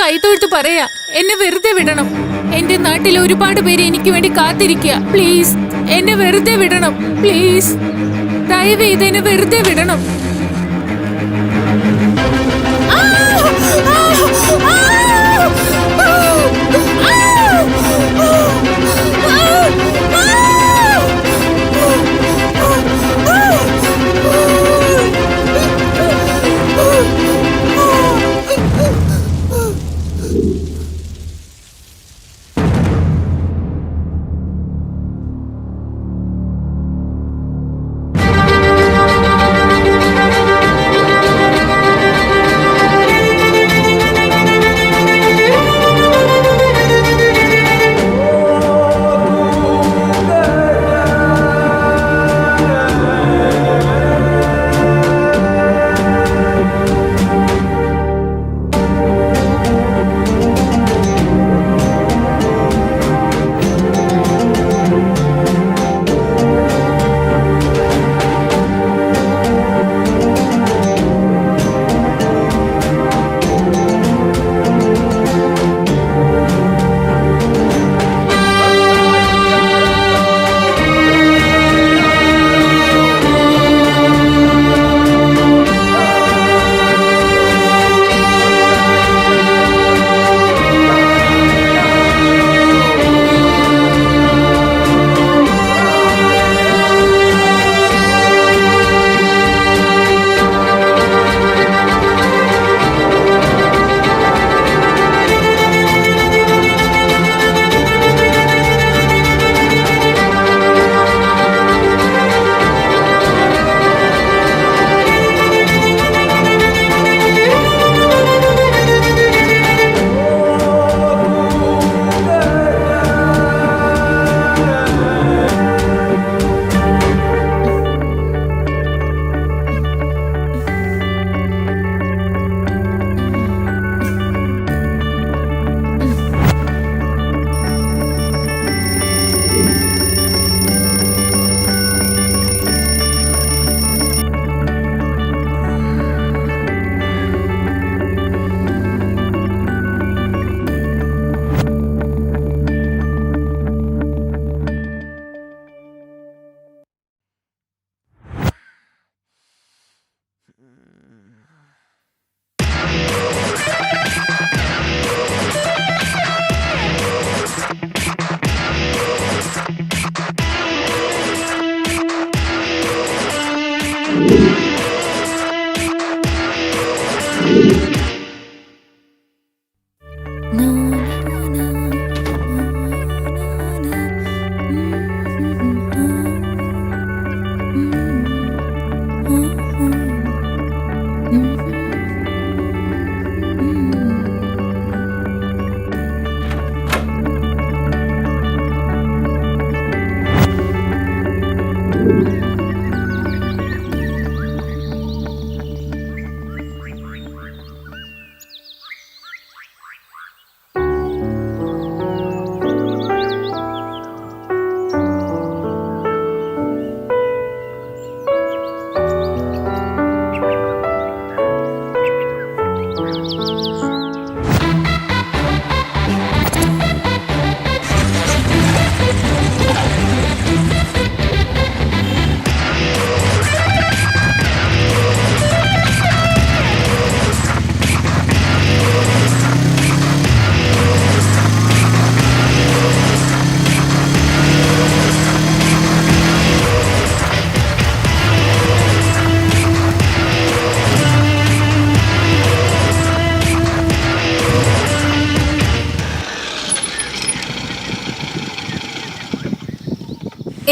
കൈതൊഴുത്ത് പറയാ, എന്നെ വെറുതെ വിടണം. എന്റെ നാട്ടിൽ ഒരുപാട് പേര് എനിക്ക് വേണ്ടി കാത്തിരിക്കുക. പ്ലീസ് എന്നെ വെറുതെ വിടണം. പ്ലീസ് ദയവ് ചെയ്ത് എന്നെ വെറുതെ വിടണം.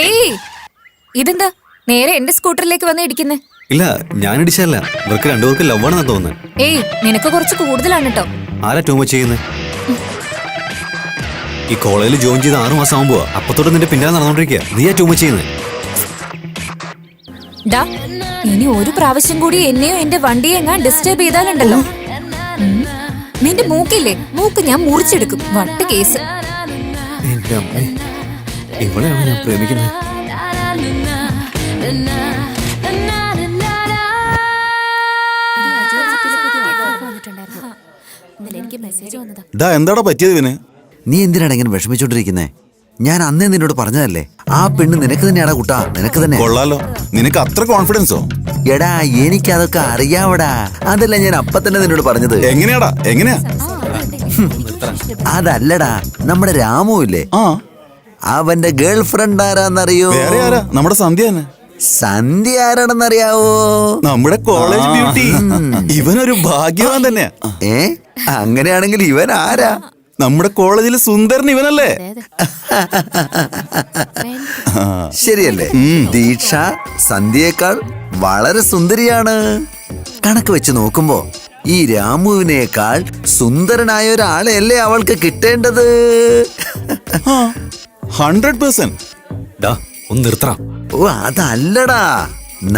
ഏയ്, ഇതെന്താ നേരെ എന്റെ സ്കൂട്ടറിലേക്ക് വന്ന് ഇടിക്കുന്നേ? ഇല്ല, ഞാൻ ഇടിച്ചല്ല. ഇവർക്ക് രണ്ടുപേർക്ക് ലവ് ആണെന്ന് തോന്നുന്നത്. ഏയ്, നിനക്ക് കുറച്ച് കൂടുതലാണ് കേട്ടോ. ആരാ ടൂ മച്ച് ചെയ്യുന്നത്? ഈ കോളേജിൽ ജോയിൻ ചെയ്ത് 6 മാസം ആകുമ്പോ അപ്പത്തോട്ട് നിന്റെ പിന്നാലെ നടന്നോണ്ടിരിക്കുക. നീയാ ടൂ മച്ച് ചെയ്യുന്നത്. ഡാ, ഇനി ഒരു പ്രാവശ്യം കൂടി എന്നെയോ എന്റെ വണ്ടിയെ എങ്ങാൻ ഡിസ്റ്റർബ് ചെയ്താലുണ്ടല്ലോ, നിന്റെ മൂക്കില്ലേ, മൂക്ക് ഞാൻ മുറിച്ചെടുക്കും. വട്ട് കേസ്. എന്റെ അമ്മേ, ഇവളെയാണ് ഞാൻ പ്രേമിക്കുന്നത്. എനിക്ക് മെസ്സേജ് വന്നതാ. ഡാ എന്താടാ പറ്റിയത് ഇവന്? നീ എന്തിനാണ് ഇങ്ങനെ വിഷമിച്ചോണ്ടിരിക്കുന്നേ? ഞാൻ അന്നേ നിന്നോട് പറഞ്ഞതല്ലേ, ആ പെണ്ണ് നിനക്ക് തന്നെയാടാ കുട്ടാ, നിനക്ക് തന്നെ. കൊള്ളാലോ, നിനക്ക് അത്ര കോൺഫിഡൻസോ? എടാ എനിക്കതൊക്കെ അറിയാവടാ, അതല്ല ഞാൻ അപ്പൊ തന്നെ നിന്നോട് പറഞ്ഞത്. എങ്ങനെയാടാ, എങ്ങനെയാ? അതല്ലടാ, നമ്മുടെ രാമു ഇല്ലേ, ആ, അവന്റെ ഗേൾ ഫ്രണ്ട് ആരാന്നറിയോ? വേറെ ആരാ? നമ്മുടെ സന്ധ്യ തന്നെ. സന്ധ്യ ആരാണെന്നറിയാവോ? നമ്മുടെ കോളേജ് ബ്യൂട്ടി. ഇവനൊരു ഭാഗ്യവാൻ തന്നെയാ. അങ്ങനെയാണെങ്കിൽ ഇവൻ ആരാ? നമ്മുടെ കോളേജിലെ സുന്ദരൻ ഇവനല്ലേ? ശരിയല്ലേ? ദീക്ഷ സന്ധ്യയേക്കാൾ വളരെ സുന്ദരിയാണ്. കണക്ക് വെച്ച് നോക്കുമ്പോ ഈ രാമുവിനേക്കാൾ സുന്ദരനായ ഒരാളെയല്ലേ അവൾക്ക് കിട്ടേണ്ടത്? 100%. ഡാ ഒന്ന് നിർത്തറ. ഓ അതല്ലടാ,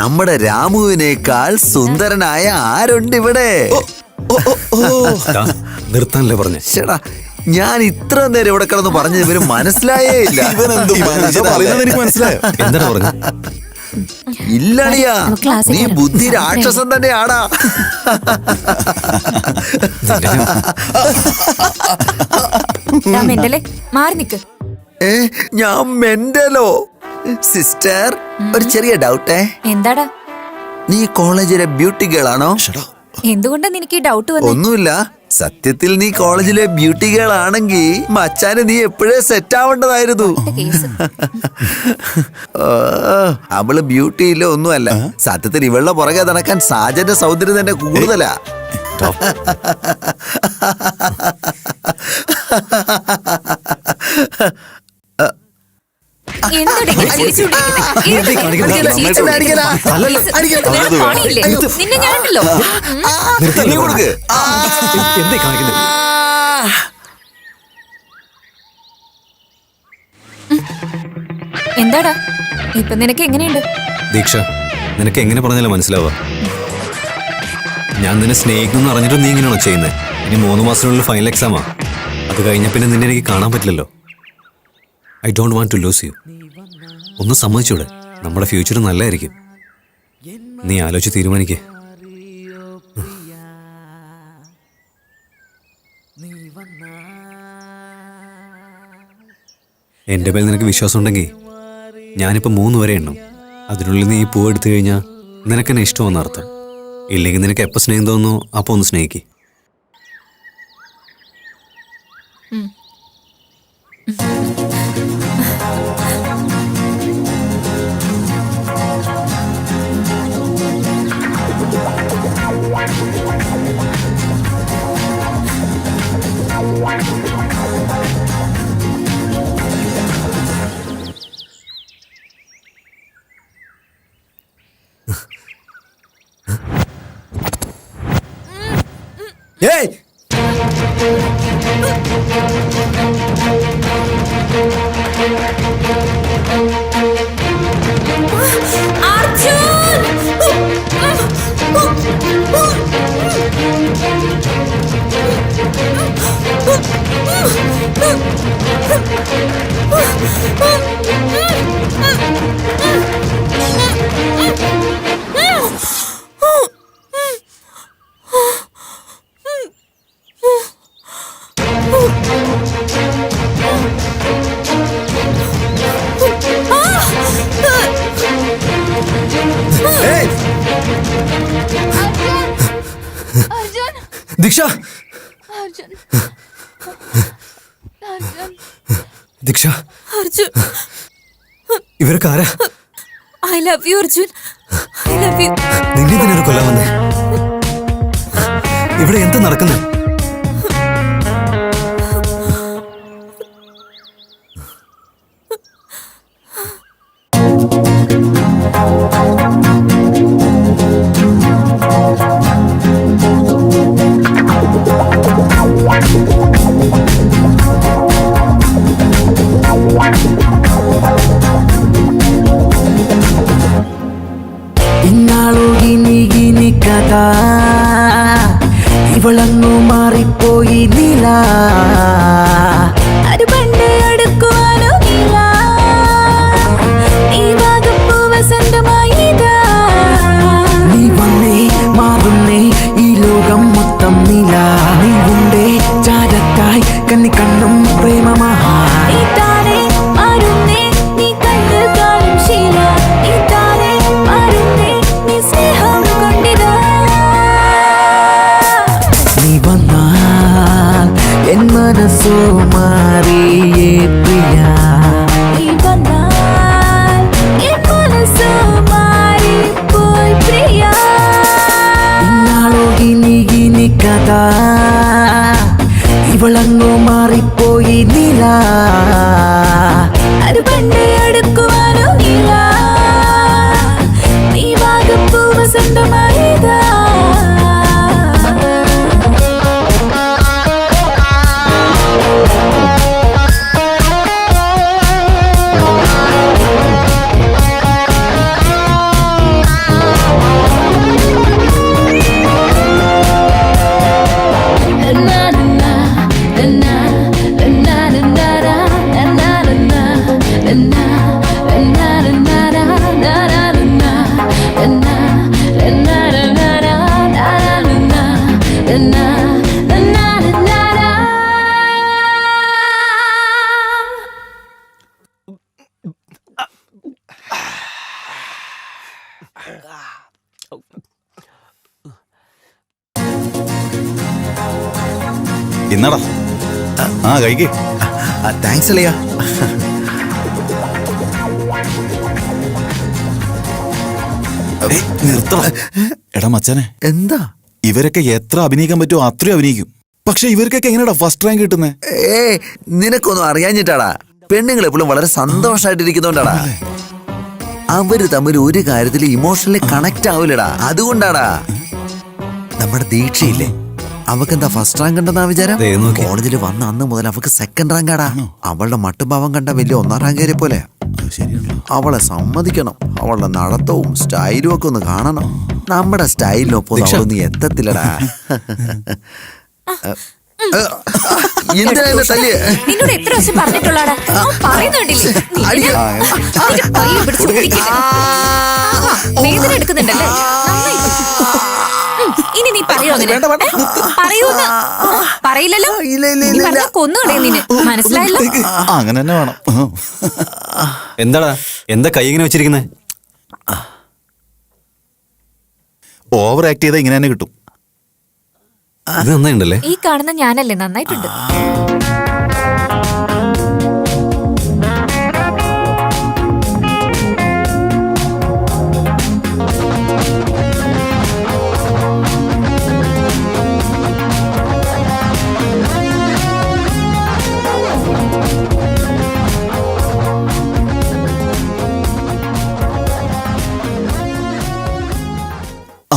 നമ്മുടെ രാമുവിനേക്കാൾ സുന്ദരനായ ആരുണ്ട് ഇവിടെ? ഡാ, നിർത്താനല്ലേ പറഞ്ഞേ? ചേടാ, ഞാൻ ഇത്ര നേരം ഇവിടെ കിടന്ന് പറഞ്ഞത് ഇവര് മനസ്സിലായേ ഇല്ല. പറയുന്നത് എനിക്ക് മനസ്സിലായോ? എന്താണ് പറഞ്ഞത്? ഇല്ലണിയാ, നീ ബുദ്ധി രാക്ഷസൻ തന്നെയാടാ. മെന്റലേ മാറി നിക്ക്. ഞാൻ മെന്റലോ? സിസ്റ്റർ, ഒരു ചെറിയ ഡൗട്ടേ. എന്താടാ? നീ കോളേജിലെ ബ്യൂട്ടി ഗേൾ ആണോ? എന്തുകൊണ്ടാ നിനക്ക് ഈ ഡൗട്ട് വന്നത്? ഒന്നുമില്ല, സത്യത്തിൽ നീ കോളേജിലെ ബ്യൂട്ടി ഗേൾ ആണെങ്കിൽ മച്ചാന് നീ എപ്പോഴേ സെറ്റ് ആവേണ്ടതായിരുന്നു. അവള് ബ്യൂട്ടി ഇല്ല ഒന്നുമല്ല, സത്യത്തിൽ ഇവളുടെ പുറകെ നടക്കാൻ സാജന്റെ സൗന്ദര്യം തന്നെ കൂടുതലാ. എന്തുടെ ഇങ്ങനെ ചിരിച്ചുകൊണ്ടിരിക്കുന്നെ? നിന്നെ ഞാനുണ്ടല്ലോ. എന്തേ കാണിക്കുന്നത്? എന്താടാ ഇപ്പൊ നിനക്ക് എങ്ങനെയുണ്ട്? ദീക്ഷ, നിനക്ക് എങ്ങനെ പറഞ്ഞാലും മനസ്സിലാവുക. ഞാൻ നിന്നെ സ്നേഹിക്കുന്നു അറിഞ്ഞിട്ട് നീ ഇങ്ങനെയാണോ ചെയ്യുന്നത്? ഇനി 3 മാസത്തിനുള്ളിൽ ഫൈനൽ എക്സാമാ. അത് കഴിഞ്ഞ പിന്നെ നിന്നെ എനിക്ക് കാണാൻ പറ്റില്ലല്ലോ. I don't want to lose you. ഒന്ന് സമ്മതിച്ചൂടെ? നമ്മുടെ ഫ്യൂച്ചർ നല്ലതായിരിക്കും. നീ ആലോചിച്ച് തീരുമാനിക്കേ. എൻ്റെ മേൽ നിനക്ക് വിശ്വാസം ഉണ്ടെങ്കിൽ ഞാനിപ്പോൾ 3 വരെ എണ്ണും. അതിനുള്ളിൽ നീ ഈ പൂവ് എടുത്തു കഴിഞ്ഞാൽ നിനക്കെന്നെ ഇഷ്ടമെന്ന് അർത്ഥം. ഇല്ലെങ്കിൽ നിനക്ക് എപ്പോൾ സ്നേഹം തോന്നുന്നു അപ്പോൾ ഒന്ന് സ്നേഹിക്ക്. ഏയ്, ദീക്ഷ, ദീക്ഷ, അർജുൻ, ഇവരൊക്കെ ആരാ? I love you Arjun, I love you. നിന്നെ തന്നെയാണ് കൊല്ലാൻ വന്നേ. ഇവിടെ എന്താ നടക്കുന്നത്? ഇന്നാളൊഴിനി കഥ ഇവളങ്ങു മാറിപ്പോയി നില. അത് പണ്ട് അടുക്കുവാനോ ഇല്ല, ഈ ഭാഗപ്പൂ വസന്തമായിതാ. നീ വന്നേ മാറുന്നേ ഈ ലോകം മൊത്തം നില. നീ ഉണ്ടേ മനസ്സുമാറിയേ പ്രിയ ഇന്നാളോ ഗിനി കഥ ഇവളങ്ങോ മാറിപ്പോയി നില അത് പണ്ടേ അടുക്കുവാനോ ഇല്ല നീ വാഗപ്പൂ വസന്തമായതാ ഇന്നടാ ആ കഴിക്കേ. താങ്ക്സ് അളിയ. നിർത്തണം. എടാ മച്ചാനെ, എന്താ ഇവരൊക്കെ എത്ര അഭിനയിക്കാൻ പറ്റുമോ അത്രയും അഭിനയിക്കും. പക്ഷെ ഇവർക്കൊക്കെ എങ്ങനെയാ ഫസ്റ്റ് റാങ്ക് കിട്ടുന്നേ? നിനക്കൊന്നും അറിയാഞ്ഞിട്ടാടാ. പെണ്ണുങ്ങൾ എപ്പോഴും വളരെ സന്തോഷമായിട്ടിരിക്കുന്നോണ്ടാടാ. അവര് തമ്മിൽ ഒരു കാര്യത്തിൽ ഇമോഷണലി കണക്ട് ആവില്ലടാ. അതുകൊണ്ടാടാ. നമ്മുടെ ദീക്ഷയില്ലേ, അവക്കെന്താ ഫസ്റ്റ് റാങ്ക് ഉണ്ടെന്നാ വിചാരം? കോളേജിൽ വന്ന അന്ന് മുതൽ അവക്ക് സെക്കൻഡ് റാങ്ക് ആടാ. അവളുടെ മട്ടുഭാവം കണ്ട വലിയ ഒന്നാം റാങ്കേരെ പോലെ. അവളെ സമ്മതിക്കണം. അവളുടെ നടത്തവും സ്റ്റൈലും ഒക്കെ ഒന്ന് കാണണം. നമ്മുടെ സ്റ്റൈലിനൊപ്പം അവളൊന്നും എത്തത്തില്ലടാ. എന്തിനാ തല്ലിയ? നിന്നോട് എത്ര ദിവസം പറഞ്ഞിട്ടുള്ളാടാ? വേദന എടുക്കുന്നുണ്ടല്ലേ? ഇനി നീ പറയോ? പറയൂന്ന് പറയില്ലല്ലോ. കൊന്നുകളയും നിന്നെ, മനസ്സിലായല്ലോ? അങ്ങനെ തന്നെ വേണം. എന്താടാ, എന്താ കൈ ഇങ്ങനെ വെച്ചിരിക്കുന്നേ? ഓവർ ആക്ട് ചെയ്താൽ ഇങ്ങനെ തന്നെ കിട്ടും. ഇത് നന്നായിണ്ടല്ലേ? ഈ കാണുന്ന ഞാനല്ലേ? നന്നായിട്ടുണ്ട്.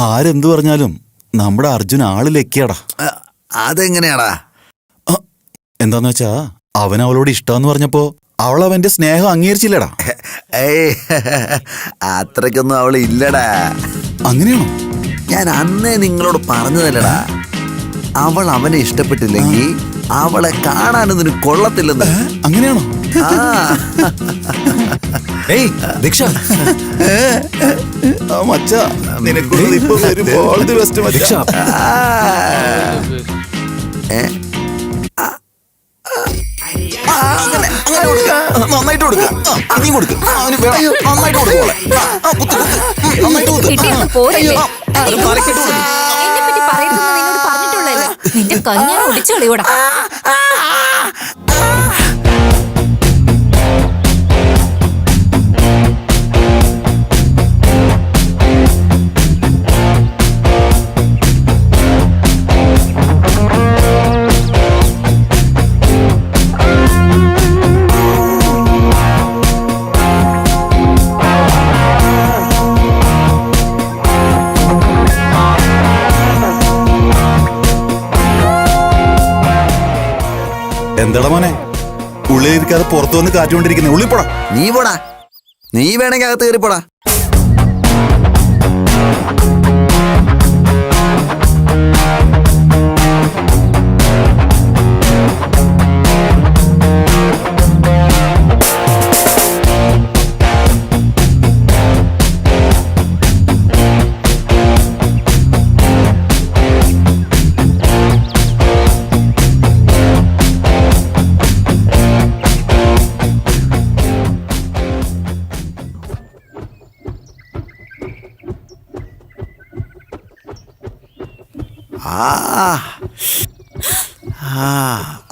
ആരെന്തു പറഞ്ഞാലും നമ്മുടെ അർജുൻ ആള് ലക്കിയാടാ. അതെങ്ങനെയാടാ? എന്താന്ന് വെച്ചാ അവൻ അവളോട് ഇഷ്ടാന്ന് പറഞ്ഞപ്പോ അവൾ അവന്റെ സ്നേഹം അംഗീകരിച്ചില്ലടാ. അത്രയ്ക്കൊന്നും അവള് ഇല്ലടാ. അങ്ങനെയാണോ? ഞാൻ അന്നേ നിങ്ങളോട് പറഞ്ഞതല്ലടാ, അവൾ അവനെ ഇഷ്ടപ്പെട്ടില്ലെങ്കിൽ അവളെ കാണാനൊന്നും കൊള്ളത്തില്ലെന്ന്. അങ്ങനെയാണോ? ഏയ് ദീക്ഷ, മച്ചാ നിനക്കുള്ളത് ഇപ്പൊ വരും. ഓൾ ദി ബെസ്റ്റ് മച്ചാ. നന്നായിട്ട് കൊടുക്ക. നീ കൊടുക്ക. അവന് നന്നായിട്ട് കൊടുക്കോളെ. കിട്ടിയൊന്നും പോരല്ലേ? എന്നെപ്പറ്റി പറയരുതെന്ന് നിന്നോട് പറഞ്ഞിട്ടുള്ളല്ലേ? നിന്റെ കൈ ഞാൻ ഒടിച്ചു കളിയോടാ. എന്താടാ മോനെ, ഉള്ളിലിരിക്കാതെ പുറത്തു വന്ന് കാറ്റുകൊണ്ടിരിക്കുന്നേ? ഉള്ളിൽ പോടാ. നീ പോടാ. നീ വേണമെങ്കിൽ അകത്ത് കയറിപ്പോടാ.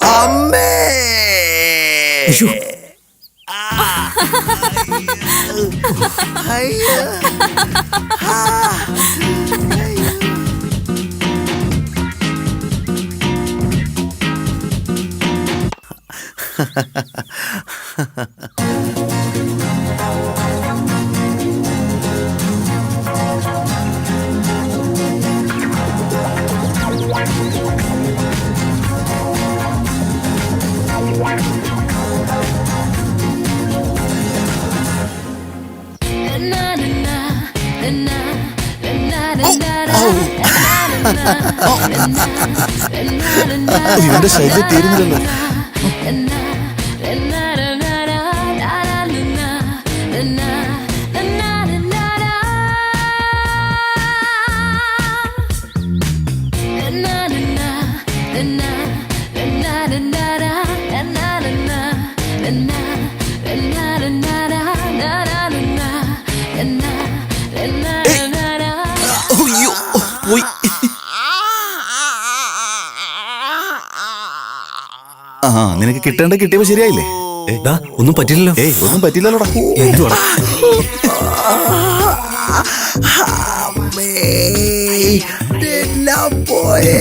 അമ്മേ അയ്യോ. ഇവന്റെ ശൈലി തീരുന്നില്ലല്ലോ. അയ്യോ, പോയി. ആ നിനക്ക് കിട്ടേണ്ട കിട്ടിയപ്പോ ശരിയായില്ലേ? ഡാ, ഒന്നും പറ്റില്ലല്ലോ. ഏയ് ഒന്നും പറ്റില്ലല്ലോടാ. എന്തുവാടാ? അമ്മേ, എല്ലാം പോയേ.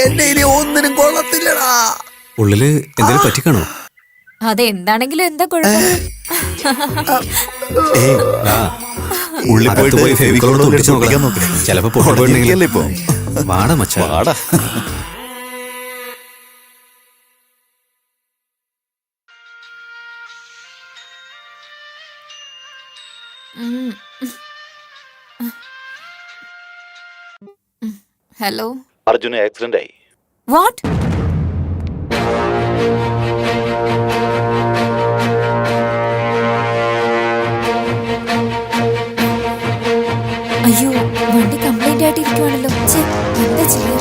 എന്നെ ഇനി ഒന്നിനും കൊള്ളത്തില്ലടാ. ഉള്ളില് എന്തെങ്കിലും പറ്റിക്കാണോ? അതെന്താണെങ്കിലും എന്താ കുഴപ്പം? ഏയ് ഡാ, ഉള്ളിൽ അകത്ത് പോയിട്ട് പോയി ഫെവിക്കോൾ ഒന്ന് ഒട്ടിച്ച് ഒട്ടിക്കാൻ നോക്ക്. നോക്ക്. ചിലപ്പോ പൊട്ടിപ്പോയിട്ടുണ്ടെങ്കിൽ ഉടനെയിരിക്കല്ലേ ഇപ്പൊ? വാടാ മച്ചാ. വാടാ. ഹലോ, അർജുന് ആക്സിഡന്റ് ആയി. വാട്ട്? അയ്യോ, വണ്ടി കംപ്ലൈന്റ് ആയിട്ട് ഇരിക്കുവാണല്ലോ. ഛെ, എന്താ ചെയ്യാ?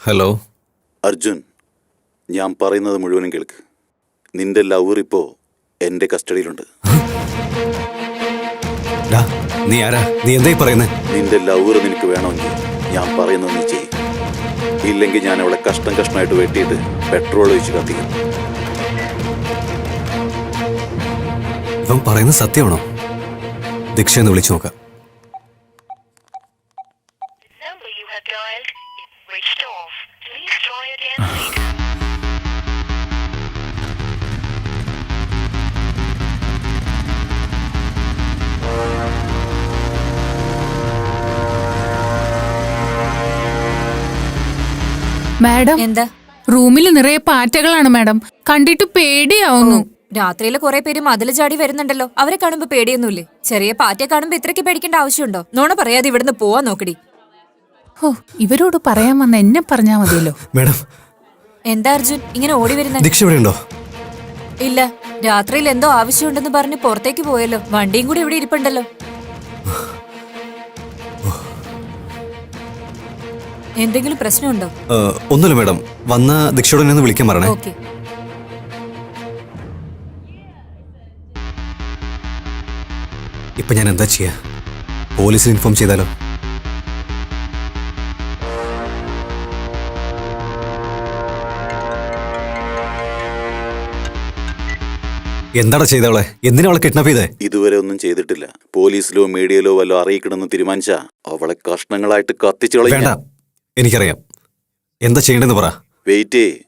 ഹലോ അർജുൻ, ഞാൻ പറയുന്നത് മുഴുവനും കേൾക്ക്. നിന്റെ ലവർ ഇപ്പോ എന്റെ കസ്റ്റഡിയിലുണ്ട്. ഡാ, നീ ആരാ? നീ എന്തായി പറയുന്നേ? നിന്റെ ലവർ നിനക്ക് വേണമെങ്കിൽ ഞാൻ പറയുന്നത് നീ ചെയ്യും. ഇല്ലെങ്കിൽ ഞാൻ അവളെ കഷ്ടം കഷ്ടമായിട്ട് വെട്ടിയിട്ട് പെട്രോൾ ഒഴിച്ച് കത്തിക്കും. ഇവൻ പറയുന്നത് സത്യമാണോ? ദീക്ഷ എന്ന് വിളിച്ചു നോക്കാം. number you have dialed is switched off. Please try again later. Madam, എന്താ? റൂമിൽ നിറയെ പാറ്റകളാണ് മാഡം. കണ്ടിട്ട് പേടിയാവുന്നു. രാത്രിയില് കുറെ പേര് മതില് ചാടി വരുന്നുണ്ടല്ലോ. അവരെ കാണുമ്പോ പേടിയൊന്നുമില്ലേ? ചെറിയ പാറ്റയെ കാണുമ്പോ ഇത്രയ്ക്ക് പേടിക്കേണ്ട ആവശ്യമുണ്ടോ? നോണ പറയാതെ ഇവിടുന്ന് പോവാൻ നോക്കടി. ഓ, ഇവരോട് പറയാൻ വന്ന എന്നെ പറഞ്ഞാ മതിയല്ലോ. മേഡം, എന്താ അർജുൻ ഇങ്ങനെ ഓടി വരുന്ന? ദീക്ഷ ഇവിടെ ഉണ്ടോ? ഇല്ല, രാത്രിയിൽ എന്തോ ആവശ്യമുണ്ടെന്ന് പറഞ്ഞ് പുറത്തേക്ക് പോയല്ലോ. വണ്ടിയും കൂടി ഇവിടെ ഇരിപ്പുണ്ടല്ലോ. എന്തെങ്കിലും പ്രശ്നമുണ്ടോ? ഒന്നുമില്ല മേഡം. വന്ന ദീക്ഷയോട് എന്നെ ഒന്ന് വിളിക്കാൻ പറയണേ. ഓക്കെ. ഇപ്പൊ ഞാൻ എന്താ ചെയ്യാ? പോലീസിൽ ഇൻഫോം ചെയ്താലോ? എന്താടാ ചെയ്തവളെ? എന്തിനാ അവളെ കിഡ്നാപ്പ് ചെയ്തേ? ഇതുവരെ ഒന്നും ചെയ്തിട്ടില്ല. പോലീസിലോ മീഡിയയിലോ വല്ലോ അറിയിക്കണമെന്ന് തീരുമാനിച്ചാ അവളെ കഷ്ണങ്ങളായിട്ട് കത്തിച്ചു വേണ്ട, കളയാം. എനിക്കറിയാം. എന്താ ചെയ്യണ്ടെന്ന് പറ. വെയിറ്റ് ചെയ്യ്,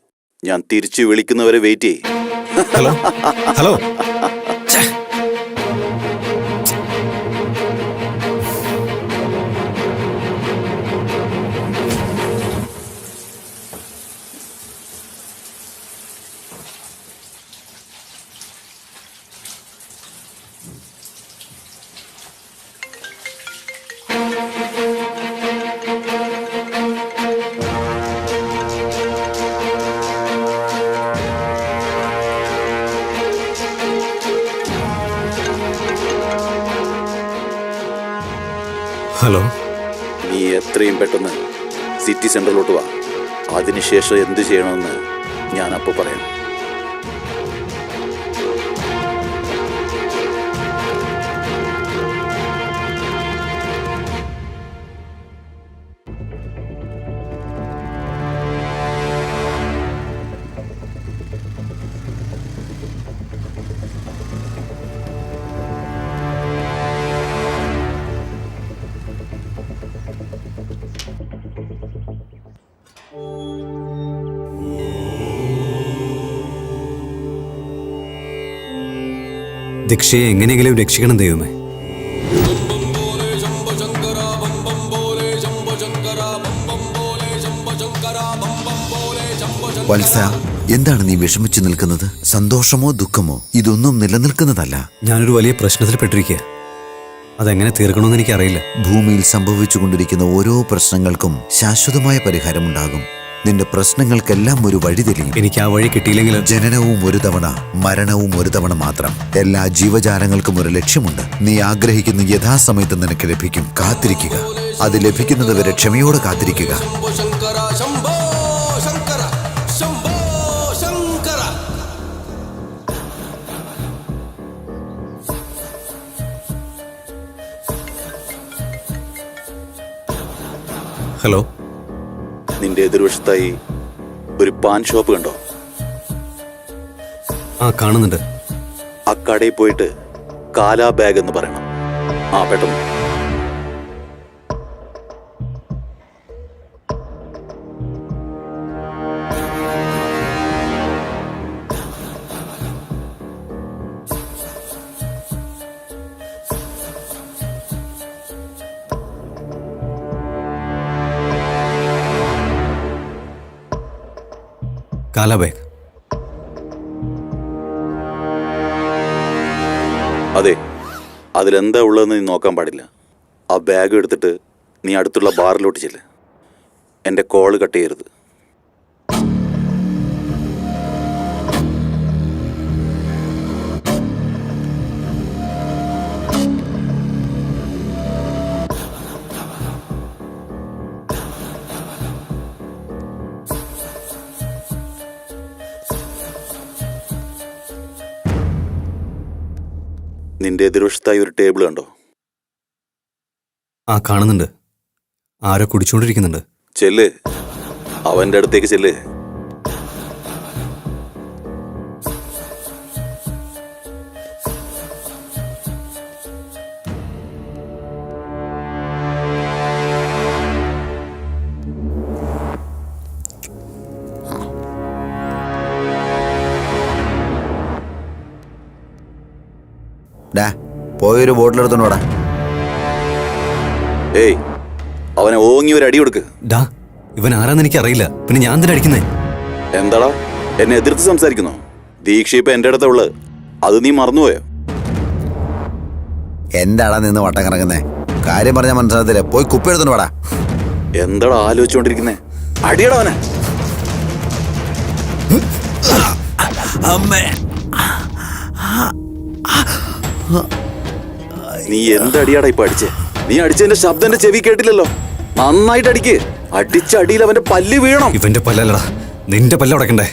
ഞാൻ തിരിച്ചു വിളിക്കുന്നവരെ വെയിറ്റ് ചെയ്യ്. Hello hello. ഛെ. ഹലോ. നീ എത്രയും പെട്ടെന്ന് സിറ്റി സെന്ററിലോട്ട് വാ. അതിനുശേഷം എന്ത് ചെയ്യണമെന്ന് ഞാൻ അപ്പോൾ പറയാം. ദീക്ഷയെ എങ്ങനെയെങ്കിലും രക്ഷിക്കണം ദൈവമേ. വത്സ, എന്താണ് നീ വിഷമിച്ചു നിൽക്കുന്നത്? സന്തോഷമോ ദുഃഖമോ ഇതൊന്നും നിലനിൽക്കുന്നതല്ല. ഞാനൊരു വലിയ പ്രശ്നത്തിൽ പെട്ടിരിക്കുക. അതെങ്ങനെ തീർക്കണമെന്ന് എനിക്കറിയില്ല. ഭൂമിയിൽ സംഭവിച്ചുകൊണ്ടിരിക്കുന്ന ഓരോ പ്രശ്നങ്ങൾക്കും ശാശ്വതമായ പരിഹാരമുണ്ടാകും. നിന്റെ പ്രശ്നങ്ങൾക്കെല്ലാം ഒരു വഴി തെളിയും. എനിക്ക് ആ വഴി കിട്ടിയില്ലെങ്കിൽ ജനനവും ഒരു തവണ, മരണവും ഒരു തവണ മാത്രം. എല്ലാ ജീവജാലങ്ങൾക്കും ഒരു ലക്ഷ്യമുണ്ട്. നീ ആഗ്രഹിക്കുന്ന യഥാസമയത്ത് നിനക്ക് ലഭിക്കും. കാത്തിരിക്കുക. അത് ലഭിക്കുന്നത് വരെ ക്ഷമയോടെ കാത്തിരിക്കുക. ഹലോ, നിന്റെ എതിർവശത്തായി ഒരു പാൻ ഷോപ്പ് കണ്ടോ? ആ കാണുന്നുണ്ട്. ആ കടയിൽ പോയിട്ട് കാലാ ബാഗ് എന്ന് പറയണം. ആ പെട്ടെന്ന്. കാലാ ബാഗ്. അതെ, അതിലെന്താ ഉള്ളതെന്ന് നീ നോക്കാൻ പാടില്ല. ആ ബാഗ് എടുത്തിട്ട് നീ അടുത്തുള്ള ബാറിലോട്ട് ചെല്ല്. എൻ്റെ കോള് കട്ട് ചെയ്യരുത്. നിന്റെ എതിർവശത്തായി ഒരു ടേബിൾ കണ്ടോ? ആ കാണുന്നുണ്ട്. ആരോ കുടിച്ചുകൊണ്ടിരിക്കുന്നുണ്ട്. ചെല്ല്, അവൻ്റെ അടുത്തേക്ക് ചെല്ല്. പോയൊരു ബോട്ടിലെടുത്തോണ്ടാ. ഏയ്, അവനെ ഓങ്ങി ഒരു അടി കൊടുക്ക്. ഡാ, ഇവൻ ആരാന്ന് എനിക്ക് അറിയില്ല. പിന്നെ ഞാൻ തന്നെ അടിക്കുന്നേ. എന്താടാ, എന്നെ എതിർത്ത് സംസാരിക്കുന്നോ? ദീക്ഷ ഇപ്പൊ എന്റെ അടുത്ത ഉള്ളത്, അത് നീ മറന്നുപോയോ? എന്താടാ നിന്ന് വട്ടം കറങ്ങുന്നേ? കാര്യം പറഞ്ഞാൽ മനസ്സിലാകത്തില്ലേ? പോയി കുപ്പി എടുത്തോണ്ട് വാടാ. എന്താടാ ആലോചിച്ചുകൊണ്ടിരിക്കുന്നേ? അടിയടാ അവനെ. നീ എന്തടിയാടാ ഇപ്പൊ അടിച്ചേ? നീ അടിച്ചതിന്റെ ശബ്ദം എന്റെ ചെവി കേട്ടില്ലല്ലോ. നന്നായിട്ട് അടിക്ക്. അടിച്ച അടിയിൽ അവന്റെ പല്ല് വീഴണം. ഇവന്റെ പല്ലല്ലടാ, നിന്റെ പല്ല് ഉടക്കണ്ടേ?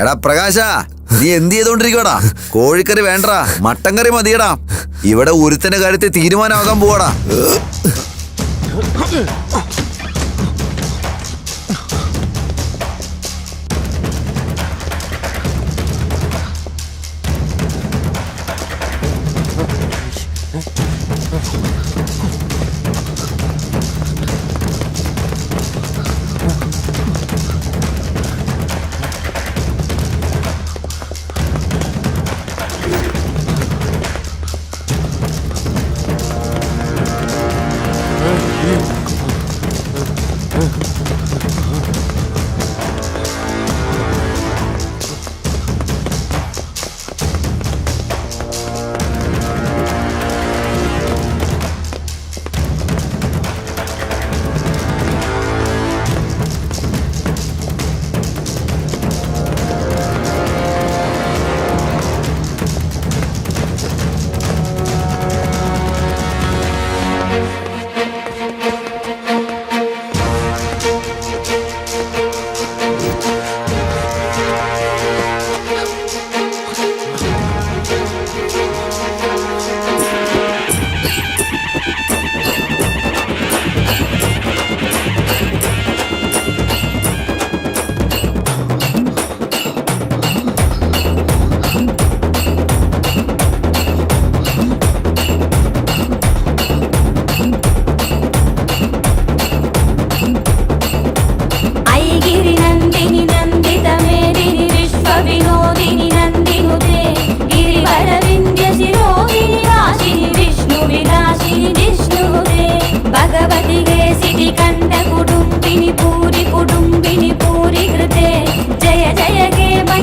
എടാ പ്രകാശ, നീ എന്ത് ചെയ്തോണ്ടിരിക്കടാ? കോഴിക്കറി വേണ്ടടാ, മട്ടൻ കറി മതിയടാ. ഇവിടെ ഒരുത്തന്റെ കാര്യത്തിൽ തീരുമാനമാകാൻ പോവാടാ.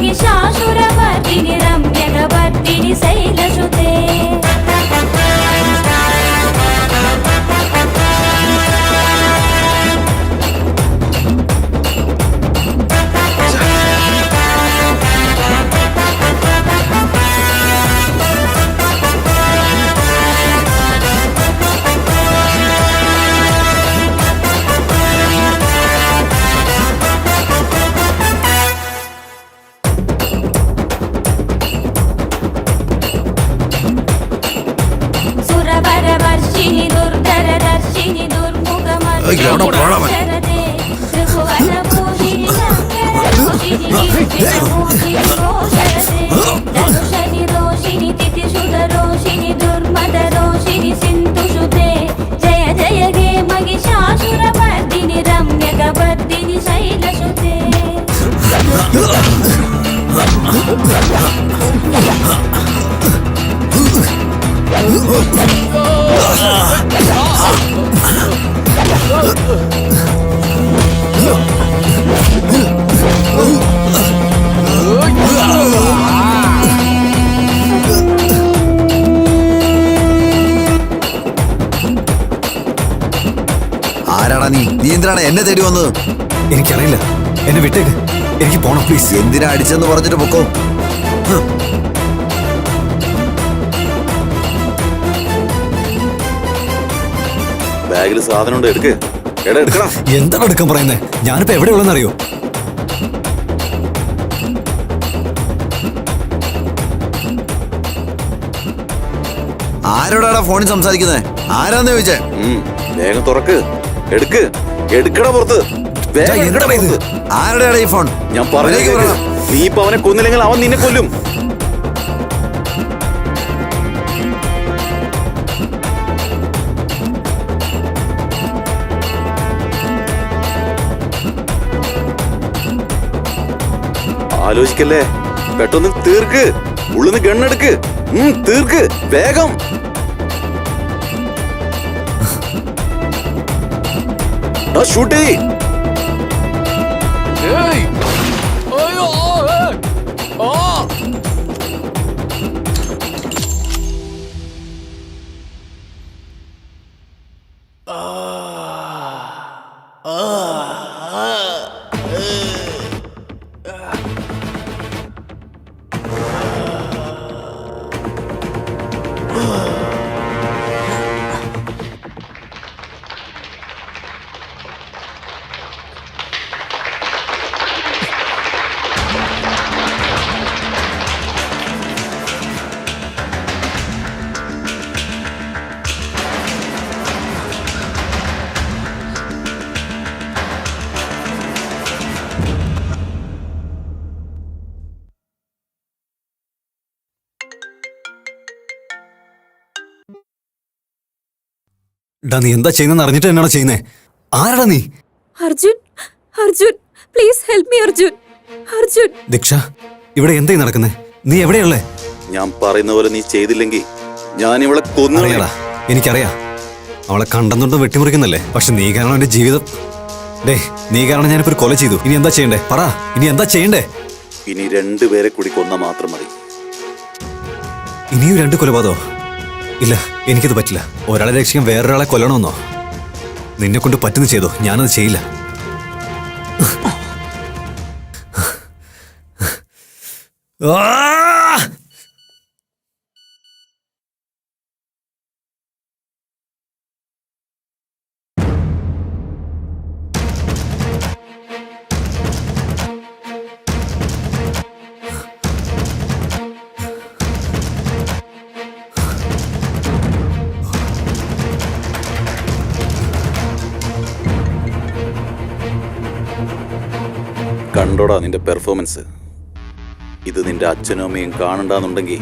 महिषासुरमर्दिनि रम्यकपर्दिनि शैलसुते सुरवरवर्षिणि दुर्धरदर्शिनि दुर्मुखमर्दिनि त्रिभुवनभूषिणि शङ्करभूषिणि गिरिजमोहिनि घोषरते धनुषनि रोषिणि तिथिसुधरोषिणि दुर्मदरोषिणि सिन्धुसुते जय जय हे महिषासुरमर्दिनि रम्यकपर्दिनि शैलसुते ആരാടാ നീ എന്തിനാണ് എന്നെ തേടി വന്നത്? എനിക്കറിയില്ല, എന്നെ വിട്ടേക്ക്, എനിക്ക് പോണം പ്ലീസ്. എന്തിനാ അടിച്ചെന്ന് പറഞ്ഞിട്ട് പൊക്കോ. ബാഗിൽ സാധനം ഉണ്ട്, എടുക്ക്. എടാ എടുക്കണം. എന്താണ് എടുക്കാൻ പറയുന്നേ? ഞാനിപ്പോ എവിടെയുള്ളതെന്ന് അറിയോ? ആരോടാടാ ഫോണിൽ സംസാരിക്കുന്നേ? ആരാന്ന് ചോദിച്ചേ? വേഗം തുറക്ക്, എടുക്ക്, എടുക്കട പുറത്ത്. വേഗം എടുക്കടാ പുറത്ത്. ആരുടെയാടാ ഈ ഫോൺ? ഞാൻ പറഞ്ഞേക്ക്, നീ ഇപ്പൊ അവനെ കൊന്നില്ലെങ്കിൽ അവൻ നിന്നെ കൊല്ലും. ആലോചിക്കല്ലേ, പെട്ടെന്ന് തീർക്ക്. ഉള്ളിന്ന് ഗണ്ണെടുക്ക്, തീർക്ക് വേഗം. ഷൂട്ട് ചെയ്യ്. ഡാ, നീ എന്താ ചെയ്യുന്നെന്ന് അറിഞ്ഞിട്ട് എന്നാണോ ചെയ്യുന്നേ? ആരാടാ നീ? Arjun, Arjun, please help me Arjun. Arjun. Diksha, ഇവിടെ എന്തായി നടക്കുന്നേ? നീ എവിടെയുള്ളേ? ഞാൻ പറയുന്ന പോലെ നീ ചെയ്തില്ലെങ്കിൽ ഞാൻ ഇവളെ കൊന്നു. അറിയാടാ, എനിക്കറിയാം. അവളെ കണ്ടെന്നുണ്ട് വെട്ടിമുറിക്കുന്നല്ലേ. പക്ഷെ നീ കാരണം എന്റെ ജീവിതം. ഡേ, നീ കാരണം ഞാനിപ്പോ ഒരു കൊല ചെയ്തു. ഇനി എന്താ ചെയ്യണ്ടേ? പറ, ഇനി എന്താ ചെയ്യണ്ടേ? ഇനി രണ്ടുപേരെ കൂടി കൊന്ന മാത്രം മതി. ഇനിയും 2 കൊലപാതകോ? ഇല്ല, എനിക്കത് പറ്റില്ല. ഒരാളെ രക്ഷിക്കാൻ വേറൊരാളെ കൊല്ലണമെന്നോ? നിന്നെ കൊണ്ട് പറ്റുന്ന ചെയ്തോ, ഞാനത് ചെയ്യില്ല. കണ്ടോടാ നിന്റെ പെർഫോമൻസ്. ഇത് നിന്റെ അച്ഛനും അമ്മയും കാണണ്ടെന്നുണ്ടെങ്കിൽ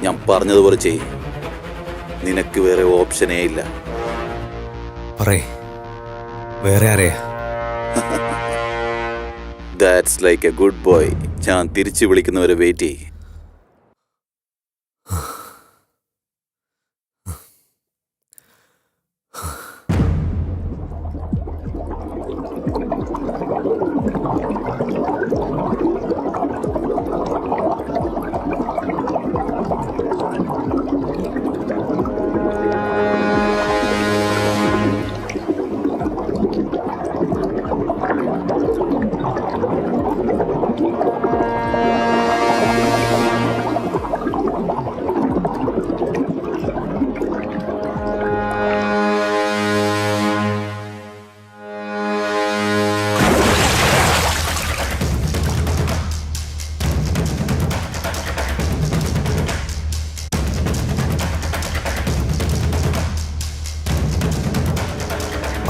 ഞാൻ പറഞ്ഞതുപോലെ ചെയ്യും. നിനക്ക് വേറെ ഓപ്ഷനേ ഇല്ല. പറയേ, വേറെ ആരെയാ? That's like A good boy. ഞാൻ തിരിച്ചു വിളിക്കുന്നവരെ വെയിറ്റ് ചെയ്യും.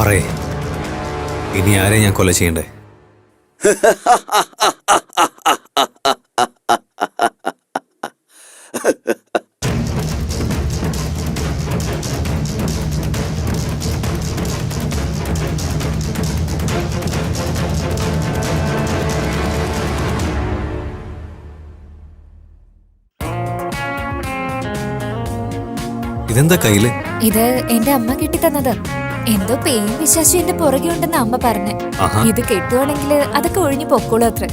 പറയേ, ഇനി ആരെ ഞാൻ കൊല ചെയ്യണ്ടേ? ഇതെന്താ കയ്യില്? ഇത് എന്റെ അമ്മ കെട്ടിത്തന്നത്. എന്തോ പേയും വിശ്വാസം എന്റെ പുറകെ ഉണ്ടെന്ന് അമ്മ പറഞ്ഞേ. ആഹാ. ഇത് കെട്ടുവാണെങ്കിൽ അതൊക്കെ ഒഴിഞ്ഞു പൊക്കോളൂ അത്ര.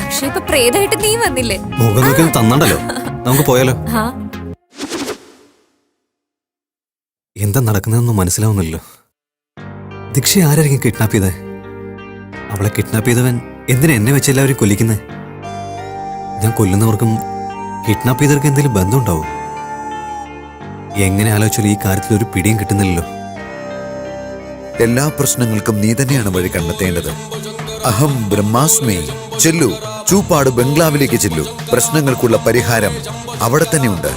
പക്ഷെ ഇപ്പൊ പ്രേതമായിട്ട് നീ വന്നില്ലേ? മുഖം നോക്കി തന്നണ്ടല്ലോ, നമുക്ക് പോയാലോ? ആ എന്താ നടക്കുന്നതെന്ന് മനസ്സിലാവുന്നില്ലല്ലോ. ദീക്ഷ ആരായിരിക്കും കിഡ്നാപ്പ് ചെയ്തേ? അവളെ കിഡ്നാപ്പ് ചെയ്തവൻ എന്തിനാ എന്നെ വെച്ച് എല്ലാവരും കൊല്ലിക്കുന്നേ? ഞാൻ കൊല്ലുന്നവർക്കും കിഡ്നാപ്പ് ചെയ്തവർക്ക് എന്തെങ്കിലും ബന്ധമുണ്ടാവും? എങ്ങനെ ആലോചിച്ചാലും ഈ കാര്യത്തിൽ ഒരു പിടിയും കിട്ടുന്നില്ലല്ലോ. എല്ലാ പ്രശ്നങ്ങൾക്കും നീ തന്നെയാണ് വഴി കണ്ടെത്തേണ്ടത്. അഹം ബ്രഹ്മാസ്മി. ചെല്ലു, ചൂപ്പാട് ബംഗ്ലാവിലേക്ക് ചെല്ലു. പ്രശ്നങ്ങൾക്കുള്ള പരിഹാരം അവിടെ തന്നെയുണ്ട്.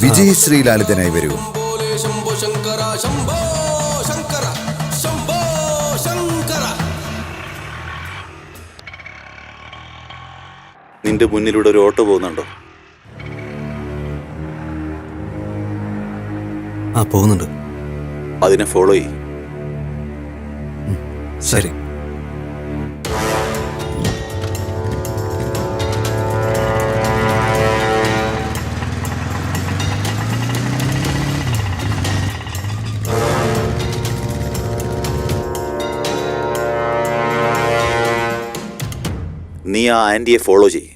വിജയശ്രീലാളിതനായി വരൂ. നിന്റെ മുന്നിലൂടെ ഒരു ഓട്ടോ പോകുന്നുണ്ടോ? ആ, പോകുന്നുണ്ട്. അതിനെ ഫോളോ ചെയ്യ്. ശരി. നീ ആ ആൻറ്റിയെ ഫോളോ ചെയ്യ്.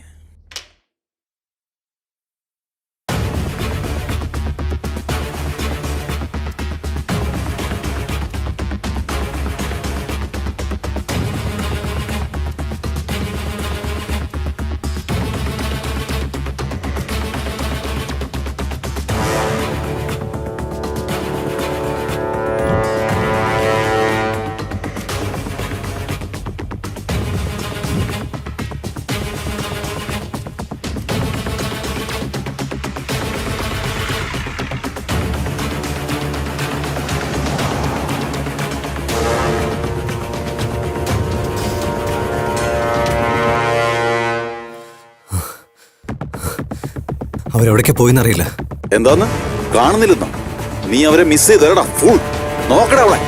അവരെവിടേക്കാ പോയിന്നറിയില്ല. എന്താന്ന് കാണുന്നില്ലെന്നോ? നീ അവരെ മിസ് ചെയ്തേടാ ഫുൾ. നോക്കടാ അവളെ.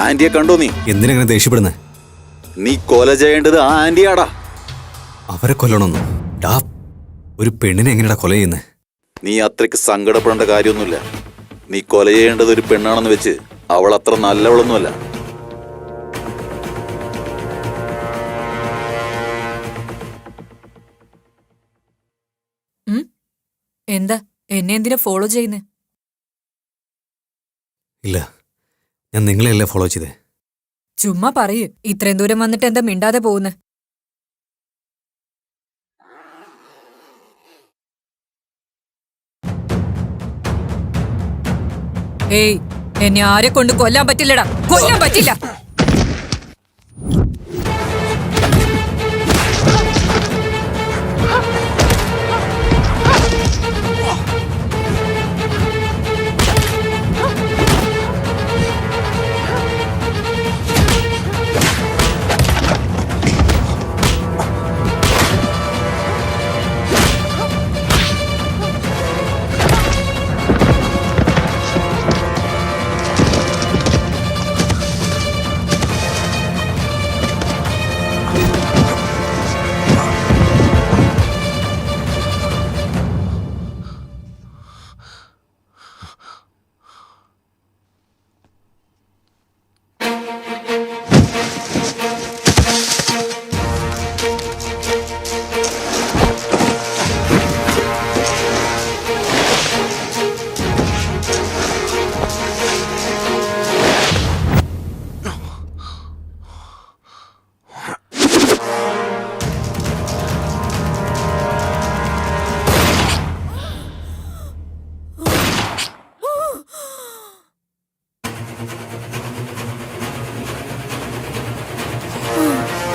ആന്റിയെ കണ്ടോ നീ? എന്തിനെങ്ങനെ ദേഷ്യപ്പെടുന്നേ? നീ കൊല ചെയ്യേണ്ടത് ആ ആന്റിയാടാ. അവരെ കൊല്ലണമെന്നോ? ഡാ, ഒരു പെണ്ണിനെ എങ്ങനെയാ കൊല ചെയ്യുന്നേ? നീ അത്രയ്ക്ക് സങ്കടപ്പെടേണ്ട കാര്യമൊന്നുമില്ല. നീ കൊല ചെയ്യേണ്ടത് ഒരു പെണ്ണാണെന്ന് വെച്ച് അവൾ അത്ര നല്ലവളൊന്നുമല്ല. എന്താ എന്നെ എന്തിനാ ഫോളോ ചെയ്യുന്നേ? ഇല്ല, ഞാൻ നിങ്ങളെയല്ലേ ഫോളോ ചെയ്തേ. ചുമ്മാ പറയൂ. ഇത്രയും ദൂരം വന്നിട്ട് എന്താ മിണ്ടാതെ പോകുന്നേ? ഏയ്, എന്നെ ആരെ കൊണ്ട് കൊല്ലാൻ പറ്റില്ലടാ. കൊല്ലാൻ പറ്റില്ല.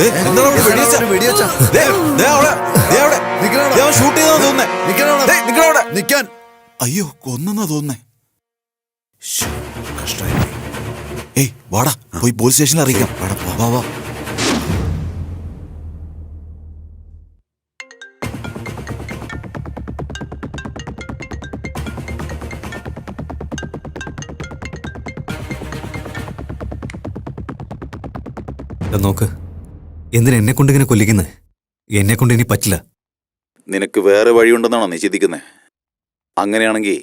എന്താണ് അവിടെ വെടിവെച്ച? വെടിവെച്ച. ദേ, ദേ അവിടെ, ദേ അവിടെ. നിക്കണവിടെ. ദേ അവൻ ഷൂട്ട് ചെയ്താ തോന്നുന്നേ. നിക്കണവിടെ. ദേ, നിക്കണവിടെ. നിക്കാൻ. അയ്യോ കൊന്നെന്നാ തോന്നുന്നേ. കഷ്ടായി. ഏയ് വാടാ, പോയി പോലീസ് സ്റ്റേഷനിൽ അറിയിക്കാം. വാടാ, വാ വാ. നോക്ക്, എന്തിനാ എന്നെ കൊണ്ട് ഇങ്ങനെ കൊല്ലിക്കുന്നത്? എന്നെ കൊണ്ട് ഇനി പറ്റില്ല. നിനക്ക് വേറെ വഴിയുണ്ടെന്നാണോ നീ ചിന്തിക്കുന്നത്? അങ്ങനെയാണെങ്കിൽ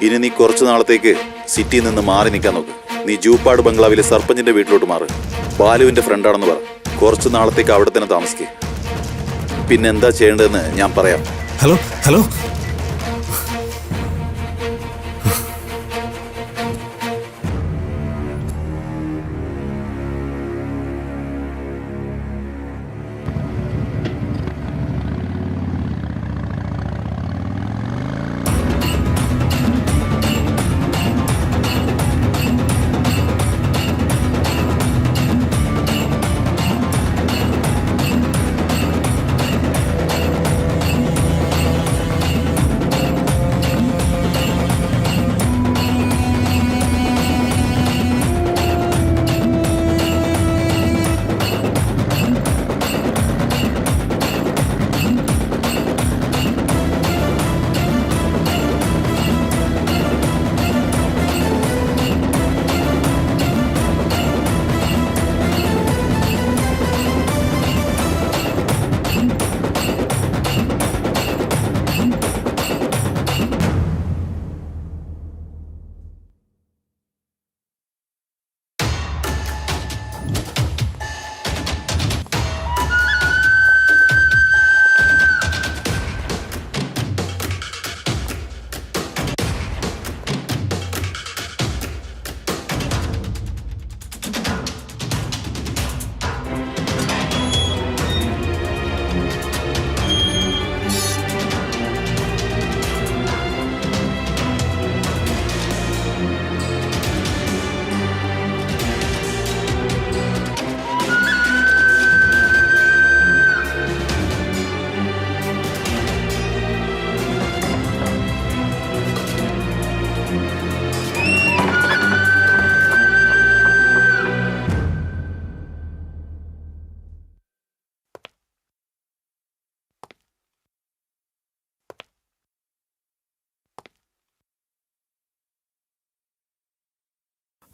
ഇനി നീ കുറച്ചു നാളത്തേക്ക് സിറ്റിയിൽ നിന്ന് മാറി നിൽക്കാൻ നോക്ക്. നീ ജൂപ്പാട് ബംഗ്ലാവിലെ സർപ്പഞ്ചിന്റെ വീട്ടിലോട്ട് മാറ്. ബാലുവിന്റെ ഫ്രണ്ടാണെന്ന് പറ. കുറച്ചു നാളത്തേക്ക് അവിടെ തന്നെ താമസിക്കുക. പിന്നെ എന്താ ചെയ്യേണ്ടതെന്ന് ഞാൻ പറയാം. ഹലോ ഹലോ,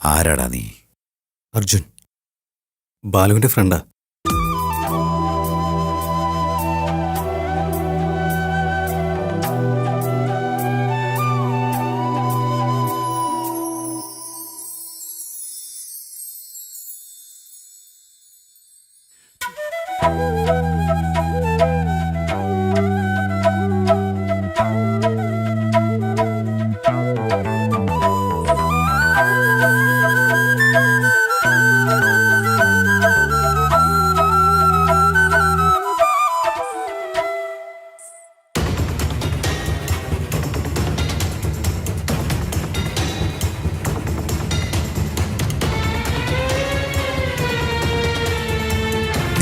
ആരാടാ നീ? അർജുൻ, ബാലുവിന്റെ ഫ്രണ്ടാ.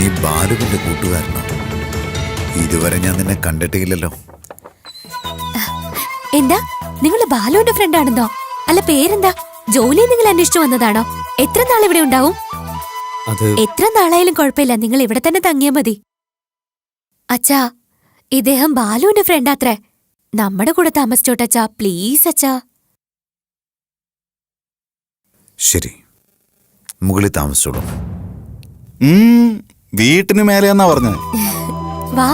നീ ബാലുവിന്റെ കൂട്ടുകാരനോ? ഇതുവരെ ഞാൻ നിന്നെ കണ്ടിട്ടില്ലല്ലോ. എന്താ നിങ്ങൾ ബാലുവിന്റെ ഫ്രണ്ട് ആണെന്നോ? അല്ല പേരെന്താ? ജോലി നിങ്ങൾ അന്വേഷിച്ചു വന്നതാണോ? എത്ര നാൾ ഇവിടെ ഉണ്ടാവും? അത് എത്ര നാളായാലും കുഴപ്പമില്ല, നിങ്ങൾ ഇവിടെ തന്നെ തങ്ങിയാ മതി. അച്ഛാ, ഇദ്ദേഹം ബാലുവിന്റെ ഫ്രണ്ടാത്രേ. നമ്മുടെ കൂടെ താമസിച്ചോട്ടച്ചാ, പ്ലീസ് അച്ഛാ. ശരി, മുകളിൽ താമസിച്ചോളൂ. വീട്ടിന് മേലെയെന്നാ പറഞ്ഞത്. വാ.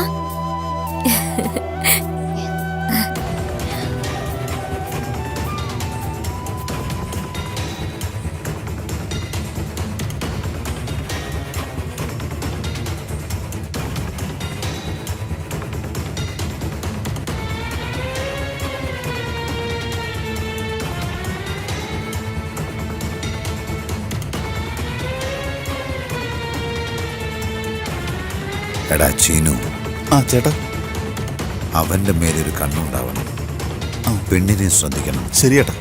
എടാ ചീനു, ആ ചേട്ടാ, അവന്റെ മേലൊരു കണ്ണുണ്ടാവണം. പെണ്ണിനെ ശ്രദ്ധിക്കണം. ശരി ചേട്ടാ.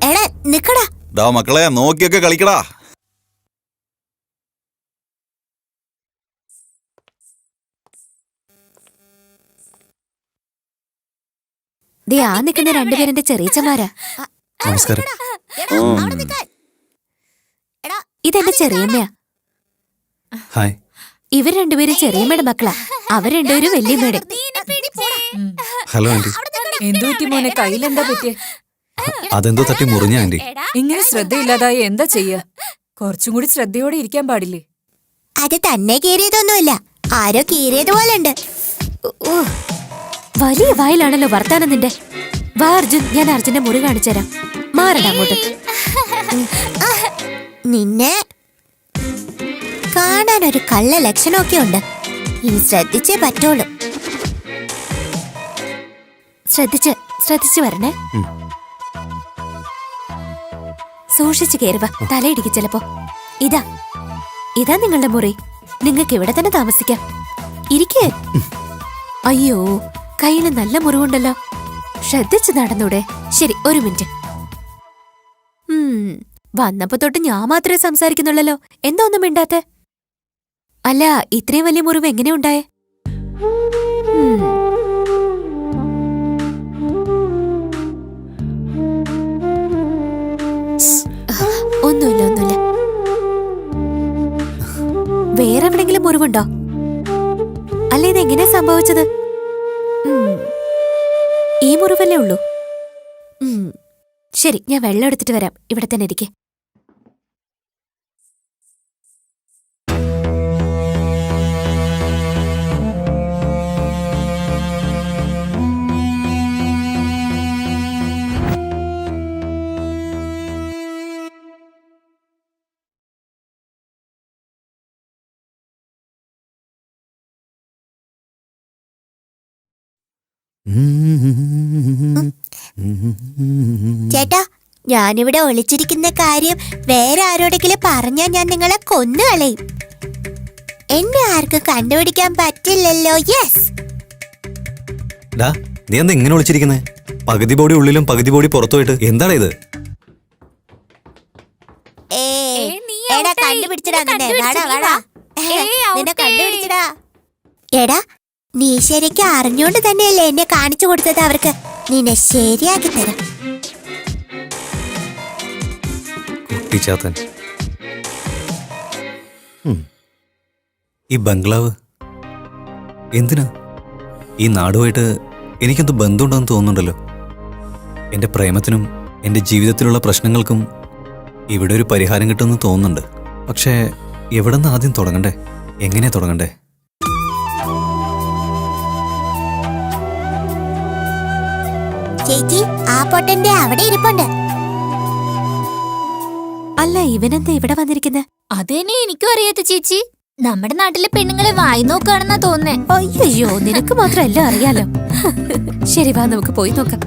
എടാ നിക്കടാ. ഡാ മക്കളെ നോക്കിയൊക്കെ കളിക്കടാ. ദേ ആ നിൽക്കുന്ന രണ്ടുപേരെന്റെ ചെറിയച്ചമാരാ. നമസ്കാരം. ഇതെന്റെ ചെറിയമ്മയാ. ഹായ്. ഇവർ രണ്ടുപേരും ചെറിയമ്മയുടെ മക്കളാ. അവർ രണ്ടുപേരും വല്യമ്മയുടെ. Hello aunty. എന്തുപറ്റി മോനെ, കയ്യിലെന്താ പറ്റിയ? അതെന്തോ തട്ടി മുറിഞ്ഞ ആന്റി. ഇങ്ങനെ ശ്രദ്ധയില്ലാതായി എന്താ ചെയ്യാ? കുറച്ചും കൂടി ശ്രദ്ധയോടെ ഇരിക്കാൻ പാടില്ലേ? അത് തന്നെ കീറിയതൊന്നുമില്ല, ആരോ കീറിയതുപോലെ ഉണ്ട്. വലിയ വായിലാണല്ലോ വർത്താനം നിന്റെ. വാ അർജുൻ, ഞാൻ അർജുന്റെ മുറി കാണിച്ചുതരാം. മാറട അങ്ങോട്ട്. നിന്നെ കാണാൻ ഒരു കള്ള ലക്ഷണമൊക്കെ ഉണ്ട്. ഇനി ശ്രദ്ധിച്ചേ പറ്റുള്ളൂ. ശ്രദ്ധിച്ച് വരണേ. സൂക്ഷിച്ചു കയറുക, തലയിടിക്കും ചിലപ്പോ. ഇതാ നിങ്ങളുടെ മുറി. നിങ്ങൾക്ക് ഇവിടെ തന്നെ താമസിക്കാം. ഇരിക്കേ. അയ്യോ, കയ്യില് നല്ല മുറിവുണ്ടല്ലോ. ശ്രദ്ധിച്ചു നടന്നൂടെ? ശരി, ഒരു മിനിറ്റ്. വന്നപ്പോ തൊട്ട് ഞാൻ മാത്രമേ സംസാരിക്കുന്നുള്ളല്ലോ. എന്താ ഒന്നും മിണ്ടാത്തെ? അല്ല, ഇത്രയും വലിയ മുറിവ് എങ്ങനെ ഉണ്ടായേ? ഒന്നുമില്ല. വേറെ എവിടെങ്കിലും മുറിവുണ്ടോ? അല്ല, ഇതെങ്ങനെയാ സംഭവിച്ചത്? ഈ മുറിവല്ലേ ഉള്ളൂ? ശരി, ഞാൻ വെള്ളം എടുത്തിട്ട് വരാം. ഇവിടെ തന്നെ ഇരിക്കെ. ചേട്ടാ, ഞാനിവിടെ ഒളിച്ചിരിക്കുന്ന കാര്യം വേറെ ആരോടെങ്കിലും പറഞ്ഞാൽ ഞാൻ നിങ്ങളെ കൊന്നുകളയും. എന്നെ ആർക്കും കണ്ടുപിടിക്കാൻ പറ്റില്ലല്ലോ. യെസ്. നീ എന്താ ഇങ്ങനെ വിളിച്ചിരിക്കുന്നേ? പകുതി ബോഡി ഉള്ളിലും പകുതി ബോഡി പുറത്തുപോയിട്ട് എന്താണ് ഇത്? എടാ, നീ ശരിക്കും അറിഞ്ഞോണ്ട് തന്നെയല്ലേ എന്നെ കാണിച്ചു കൊടുത്തത് അവർക്ക്. നിന്നെ ശരിയാക്കി തരാം. കുട്ടിച്ചാത്തൻ. ഈ ബംഗ്ലാവ് എന്തിനാ? ഈ നാടുമായിട്ട് എനിക്കെന്തോ ബന്ധമുണ്ടെന്ന് തോന്നുന്നുണ്ടല്ലോ. എൻ്റെ പ്രേമത്തിനും എൻ്റെ ജീവിതത്തിലുള്ള പ്രശ്നങ്ങൾക്കും ഇവിടെ ഒരു പരിഹാരം കിട്ടുമെന്ന് തോന്നുന്നുണ്ട്. പക്ഷേ എവിടെ നിന്ന് ആദ്യം തുടങ്ങണ്ടേ? എങ്ങനെയാ തുടങ്ങണ്ടേ? ചേച്ചി, ആ പൊട്ടന്റെ അവിടെ ഇരിപ്പുണ്ട്. അല്ല, ഇവനെന്താ ഇവിടെ വന്നിരിക്കുന്നത്? അതെന്നെ എനിക്കും അറിയാത്ത ചേച്ചി. നമ്മുടെ നാട്ടിലെ പെണ്ണുങ്ങളെ വായി നോക്കുകയാണെന്നാ തോന്നുന്നേ. അയ്യോ, നിനക്ക് മാത്രം എല്ലാം അറിയാലോ. ശരി, വാ നമുക്ക് പോയി നോക്കാം.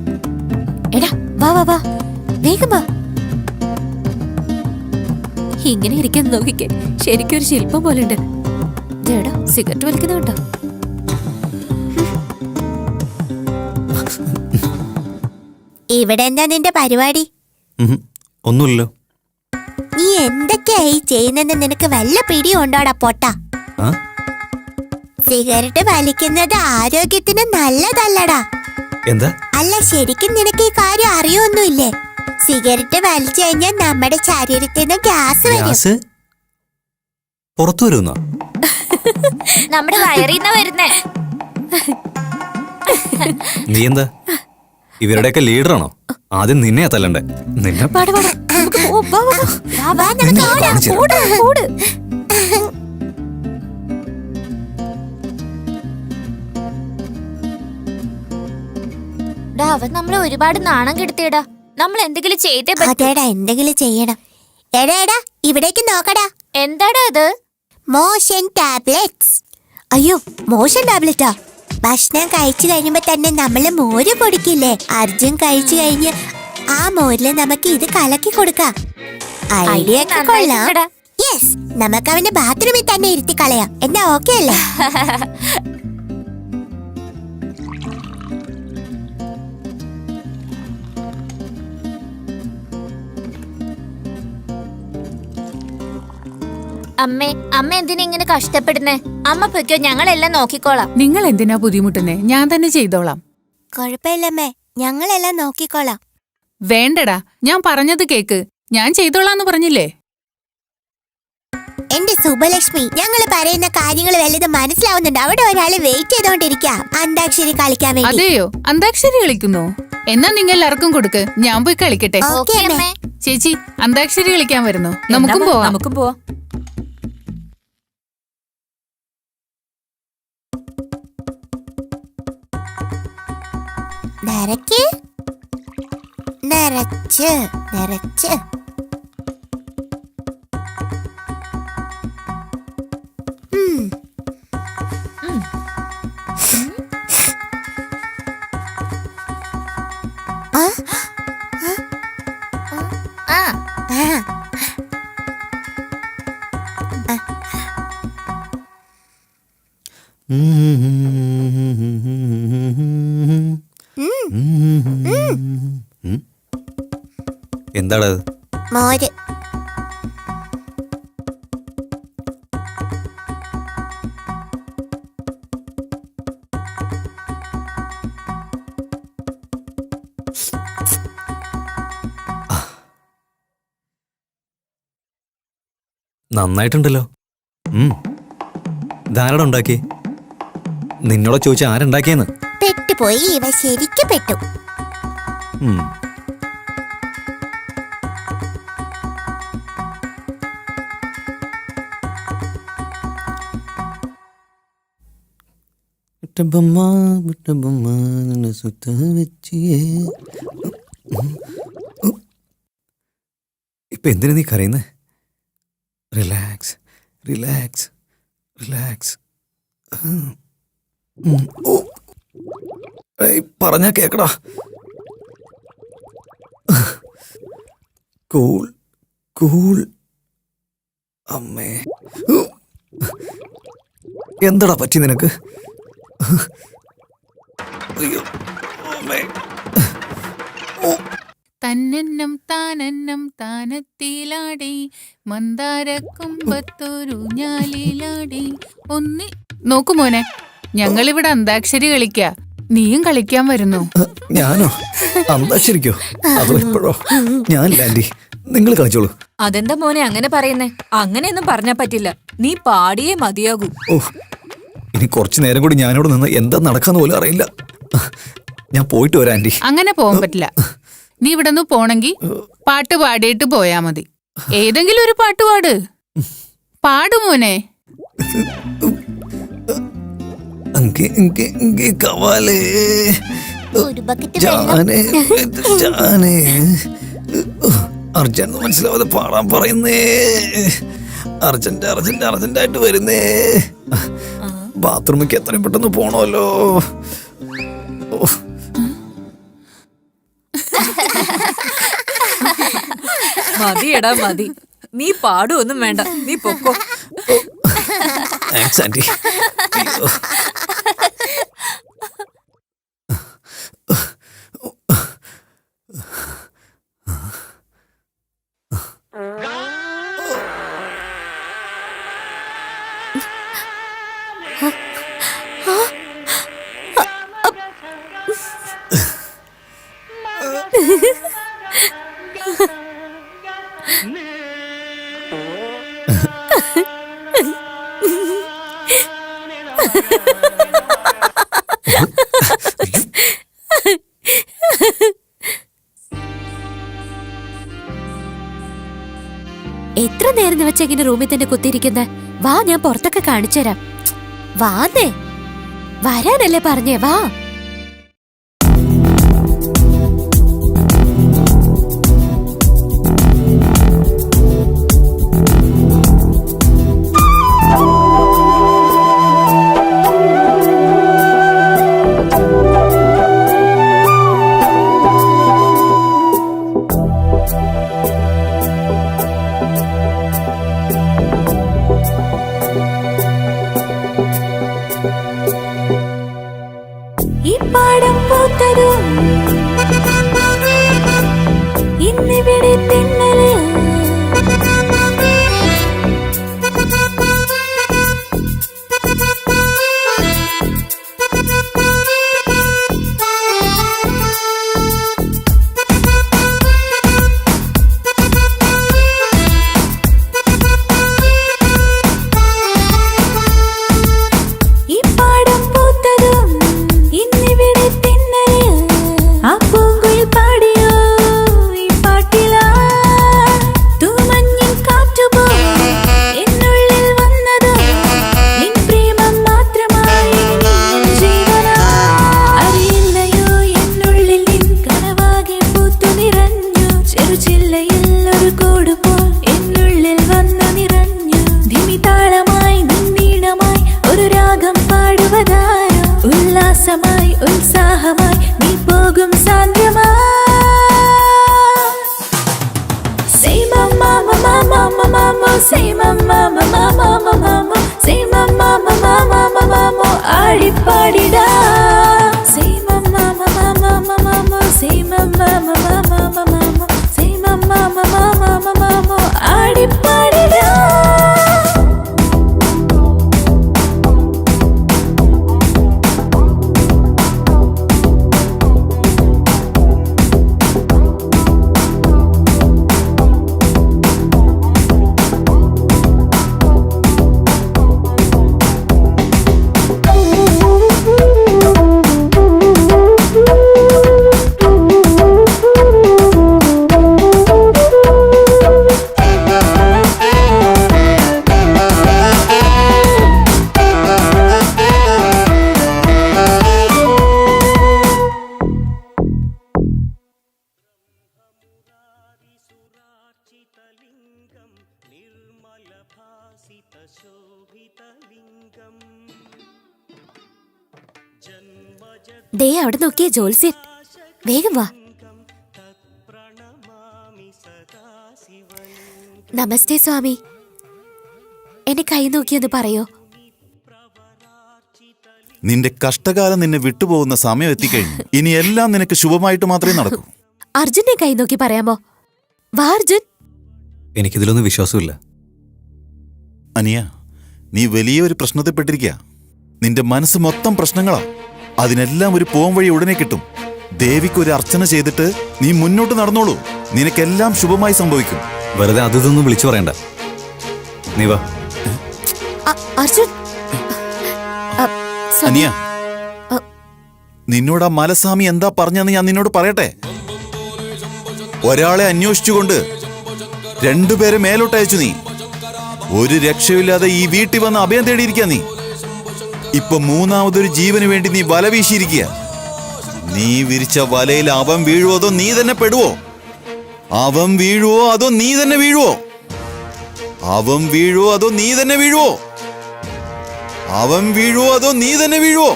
എടാ, വാ വേഗം വാ. ഇങ്ങനെ ഇരിക്കാൻ നോക്കിക്കേ, ശരിക്കും ഒരു ശില്പം പോലെ ഉണ്ട്. എടാ, സിഗരറ്റ് വലിക്കുന്ന കേട്ടോ. ഇവിടെ എന്താ നിന്റെ പരിപാടി? ഒന്നുമില്ലല്ലോ. നീ എന്തൊക്കെയായി ചെയ്യുന്നെന്ന് നിനക്ക് വല്ല പിടിയും ഉണ്ടോടാ പൊട്ട? സിഗരറ്റ് വലിക്കുന്നത് ആരോഗ്യത്തിന് നല്ലതല്ലടാ. എന്താ? അല്ല, ശരിക്കും നിനക്ക് ഈ കാര്യം അറിയൊന്നുമില്ലേ? സിഗരറ്റ് വലിച്ചു കഴിഞ്ഞാൽ നമ്മുടെ ശരീരത്തിൽ നിന്ന് ഗ്യാസ് വരും. പുറത്തു വരുന്നോ? നമ്മുടെ വയറിന്ന വരുന്നേ. നീ എന്താ ഇവരുടെയൊക്കെ ലീഡറാണോ? ആദ്യം നിന്നെയാ തല്ലണ്ടേ. നിന്നെ അവൻ നമ്മളെ ഒരുപാട് നാണം കെടുത്തിയടാ. നമ്മൾ എന്തെങ്കിലും ചെയ്തേ അതേടാ, എന്തെങ്കിലും ചെയ്യണം. എടാ, ഇവിടേക്ക് നോക്കടാ. എന്താടാ അത്? Motion tablets. അയ്യോ, മോഷൻ ടാബ്ലറ്റാ? ഭക്ഷണം കഴിച്ചു കഴിയുമ്പോ തന്നെ നമ്മള് മോര് പൊടിക്കില്ലേ? അർജുൻ കഴിച്ചു കഴിഞ്ഞ് ആ മോരില് നമുക്ക് ഇത് കലക്കി കൊടുക്കാം. ഐഡിയ ഒക്കെ കൊള്ളാം. യെസ്, നമുക്ക് അവന്റെ ബാത്റൂമിൽ തന്നെ ഇരുത്തി കളയാം. എന്നാ ഓക്കെ അല്ലേ? അമ്മേ, അമ്മ എന്തിനാ ഇങ്ങനെ കഷ്ടപ്പെടുന്നേ? അമ്മ പൊയ്ക്കോ, ഞങ്ങളെല്ലാം നോക്കിക്കോളാം. നിങ്ങൾ എന്തിനാ ബുദ്ധിമുട്ടുന്നേ? ഞാൻ തന്നെ ചെയ്തോളാം. കുഴപ്പമില്ലമ്മേ, ഞങ്ങളെല്ലാം നോക്കിക്കോളാം. വേണ്ടടാ, ഞാൻ പറഞ്ഞത് കേക്ക്. ഞാൻ ചെയ്തോളാന്ന് പറഞ്ഞില്ലേ? എന്റെ സുബലക്ഷ്മി, ഞങ്ങൾ പറയുന്ന കാര്യങ്ങൾ വല്ലതും മനസ്സിലാവുന്നുണ്ട്. അവിടെ ഒരാള് വെയിറ്റ് ചെയ്തോണ്ടിരിക്കാം അന്താക്ഷരി കളിക്കാൻ വേണ്ടി. അതെയോ? അന്താക്ഷരി കളിക്കുന്നോ? എന്നാ നിങ്ങൾ എല്ലാവർക്കും കൊടുക്ക്, ഞാൻ പോയി കളിക്കട്ടെ. ഓക്കേ അമ്മേ. ചേച്ചി, അന്താക്ഷരി കളിക്കാൻ വരുന്നു. നമുക്കും പോവാം. നമുക്കും പോവാം. നിറയ്ക്ക്, നിറച്ച്, നിറച്ച്. ആ, ആ. എന്താടാ അത്? മോര്. നന്നായിട്ടുണ്ടല്ലോ. ധാരാളം ഉണ്ടാക്കി. നിന്നോട് ചോദിച്ചാൽ ആരുണ്ടാക്കിയെന്ന്. പെട്ടുപോയി, ഇവ ശരിക്കും പെട്ടു. ഉം. ഇപ്പൊ എന്തിനാ നീ കരയുന്നേ? Relax, relax, relax. പറഞ്ഞാ കേക്കടാ. Cool, cool. അമ്മേ, എന്താടാ പറ്റി നിനക്ക്? അയ്യോ അമ്മേ. തന്നെന്നം താനെന്നം താനത്തിലാടി മന്ദാരക്കുമ്പത്തൊരു ഞാലിലാടി ഒന്നി. നോക്കു മോനെ, ഞങ്ങളിവിടെ അന്താക്ഷരി കളിക്കാ. നീയും കളിക്കാൻ വരുന്നു. ഞാനോ? അന്താക്ഷരിക്കോ? അതോ ഇപ്പോഴോ? ഞാനില്ല ആന്റി, നിങ്ങൾ കളിച്ചോളൂ. അതെന്താ മോനെ അങ്ങനെ പറയുന്നേ? അങ്ങനെയൊന്നും പറഞ്ഞാ പറ്റില്ല. നീ പാടിയേ മതിയാകൂ. ഓ, ഇനി കുറച്ചു നേരം കൂടി ഞാനിവിടെ നിന്ന് എന്താ നടക്കാന്ന് പോലും അറിയില്ല. ഞാൻ പോയിട്ട് വരാം ആന്റി. അങ്ങനെ പോകാൻ പറ്റില്ല. നീ ഇവിടെ നിന്ന് പോണെങ്കി പാട്ട് പാടിയിട്ട് പോയാ മതി. ഏതെങ്കിലും ഒരു പാട്ട് പാട്. പാടു മോനെ. ഒരു ബക്കറ്റ് വെള്ളം. അർജന്റ് മനസ്സിലാവാതെ പാടാൻ പറയുന്നേ. അർജന്റ് അർജന്റ് അർജന്റായിട്ട് വരുന്നേ. ബാത്റൂമിക്ക് എത്രയും പെട്ടെന്ന് പോണല്ലോ. മതിയെടാ മതി. നീ പാടുവൊന്നും വേണ്ട, നീ പൊക്കോ. Thanks aunty. എത്ര നേരം വെച്ചെങ്ങനെ റൂമിൽ തന്നെ കുത്തിയിരിക്കുന്നേ? വാ, ഞാൻ പുറത്തൊക്കെ കാണിച്ചു തരാം. വാന്നേ, വരാനല്ലേ പറഞ്ഞേ? വാ. ഈ പാടം പൂത്തതും ഇന്നിവിടെ തിന്നല് ദേ അവിടെ നോക്കിയേ ജോത്സ്യൻ, വേഗം വാ. നമസ്തേ സ്വാമി, എന്റെ കൈ നോക്കിയൊന്ന് പറയോ? നിന്റെ കഷ്ടകാലം നിന്നെ വിട്ടുപോകുന്ന സമയം എത്തിക്കഴിഞ്ഞു. ഇനി എല്ലാം നിനക്ക് ശുഭമായിട്ട് മാത്രമേ നടക്കൂ. അർജുനെ കൈ നോക്കി പറയാമോ? വാ അർജുൻ. എനിക്കിതിലൊന്നും വിശ്വാസമില്ല. അനിയ, നീ വലിയൊരു പ്രശ്നത്തിൽപ്പെട്ടിരിക്കുക. നിന്റെ മനസ്സ് മൊത്തം പ്രശ്നങ്ങളാ. അതിനെല്ലാം ഒരു പോം വഴി ഉടനെ കിട്ടും. ദേവിക്ക് ഒരു അർച്ചന ചെയ്തിട്ട് നീ മുന്നോട്ട് നടന്നോളൂ. നിനക്കെല്ലാം ശുഭമായി സംഭവിക്കും. വെറുതെ അതൊന്നും വിളിച്ചു പറയണ്ട. നീ വാ. അർജുൻ. അനിയ, നിന്നോട് ആ മലസ്വാമി എന്താ പറഞ്ഞെന്ന് ഞാൻ നിന്നോട് പറയട്ടെ. ഒരാളെ അന്വേഷിച്ചുകൊണ്ട് രണ്ടുപേരെ മേലോട്ടയച്ചു നീ. ഒരു രക്ഷയില്ലാതെ ഈ വീട്ടിൽ വന്ന് അഭയം തേടിയിരിക്കുക നീ. ഇപ്പൊ മൂന്നാമതൊരു ജീവന് വേണ്ടി നീ വല വീശിയിരിക്കുക. നീ വിരിച്ച വലയിൽ അവൻ വീഴുവോ അതോ നീ തന്നെ പെടുവോ? അവൻ വീഴുവോ അതോ നീ തന്നെ വീഴുവോ? അവൻ വീഴുവോ അതോ നീ തന്നെ വീഴുവോ? അവൻ വീഴുവോ അതോ നീ തന്നെ വീഴുവോ?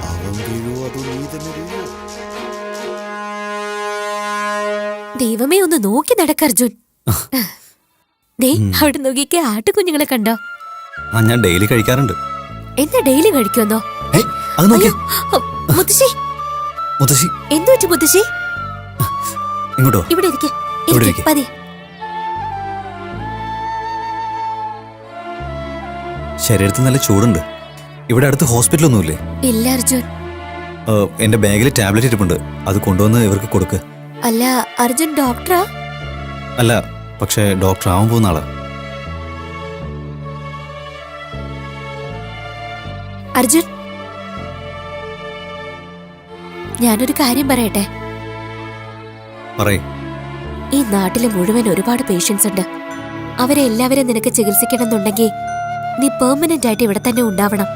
അവൻ വീഴുവോ അതോ നീ തന്നെ വീഴുവോ? ദൈവമേ, ഒന്ന് നോക്കി നടക്ക അർജുൻ. ദേ അവിടെ നോക്കിക്കേ, ആട്ടുകുഞ്ഞുങ്ങളെ കണ്ടോ? ഞാൻ ഡെയിലി കഴിക്കാറുണ്ട്. എന്താ ഡെയിലി കഴിക്കുമെന്നോ? മുത്തശ്ശി, മുത്തശ്ശി എന്തു പറ്റി മുത്തശ്ശി? ഇങ്ങോട്ടോ? ഇവിടെ ഇരിക്കെ പതി. ശരീരത്തിൽ നല്ല ചൂടുണ്ട്. ഇവിടെ അടുത്ത് ഹോസ്പിറ്റലൊന്നുമില്ലേ? ഇല്ല അർജുൻ. എന്റെ ബാഗിൽ ടാബ്ലറ്റ് ഇരിപ്പുണ്ട്, അത് കൊണ്ടുവന്ന് ഇവർക്ക് കൊടുക്ക്. അല്ല അർജുൻ ഡോക്ടറാ? അല്ല, പക്ഷേ ഡോക്ടർ ആവാൻ പോകുന്ന ആളാ. അർജുൻ, ഞാനൊരു കാര്യം പറയട്ടെ. പറയ്. ഈ നാട്ടില് മുഴുവൻ ഒരുപാട് പേഷ്യൻസ് ഉണ്ട്. അവരെ എല്ലാവരും നിനക്ക് ചികിത്സിക്കണമെന്നുണ്ടെങ്കിൽ നീ പെർമനന്റ് ആയിട്ട് ഇവിടെ തന്നെ ഉണ്ടാവണം.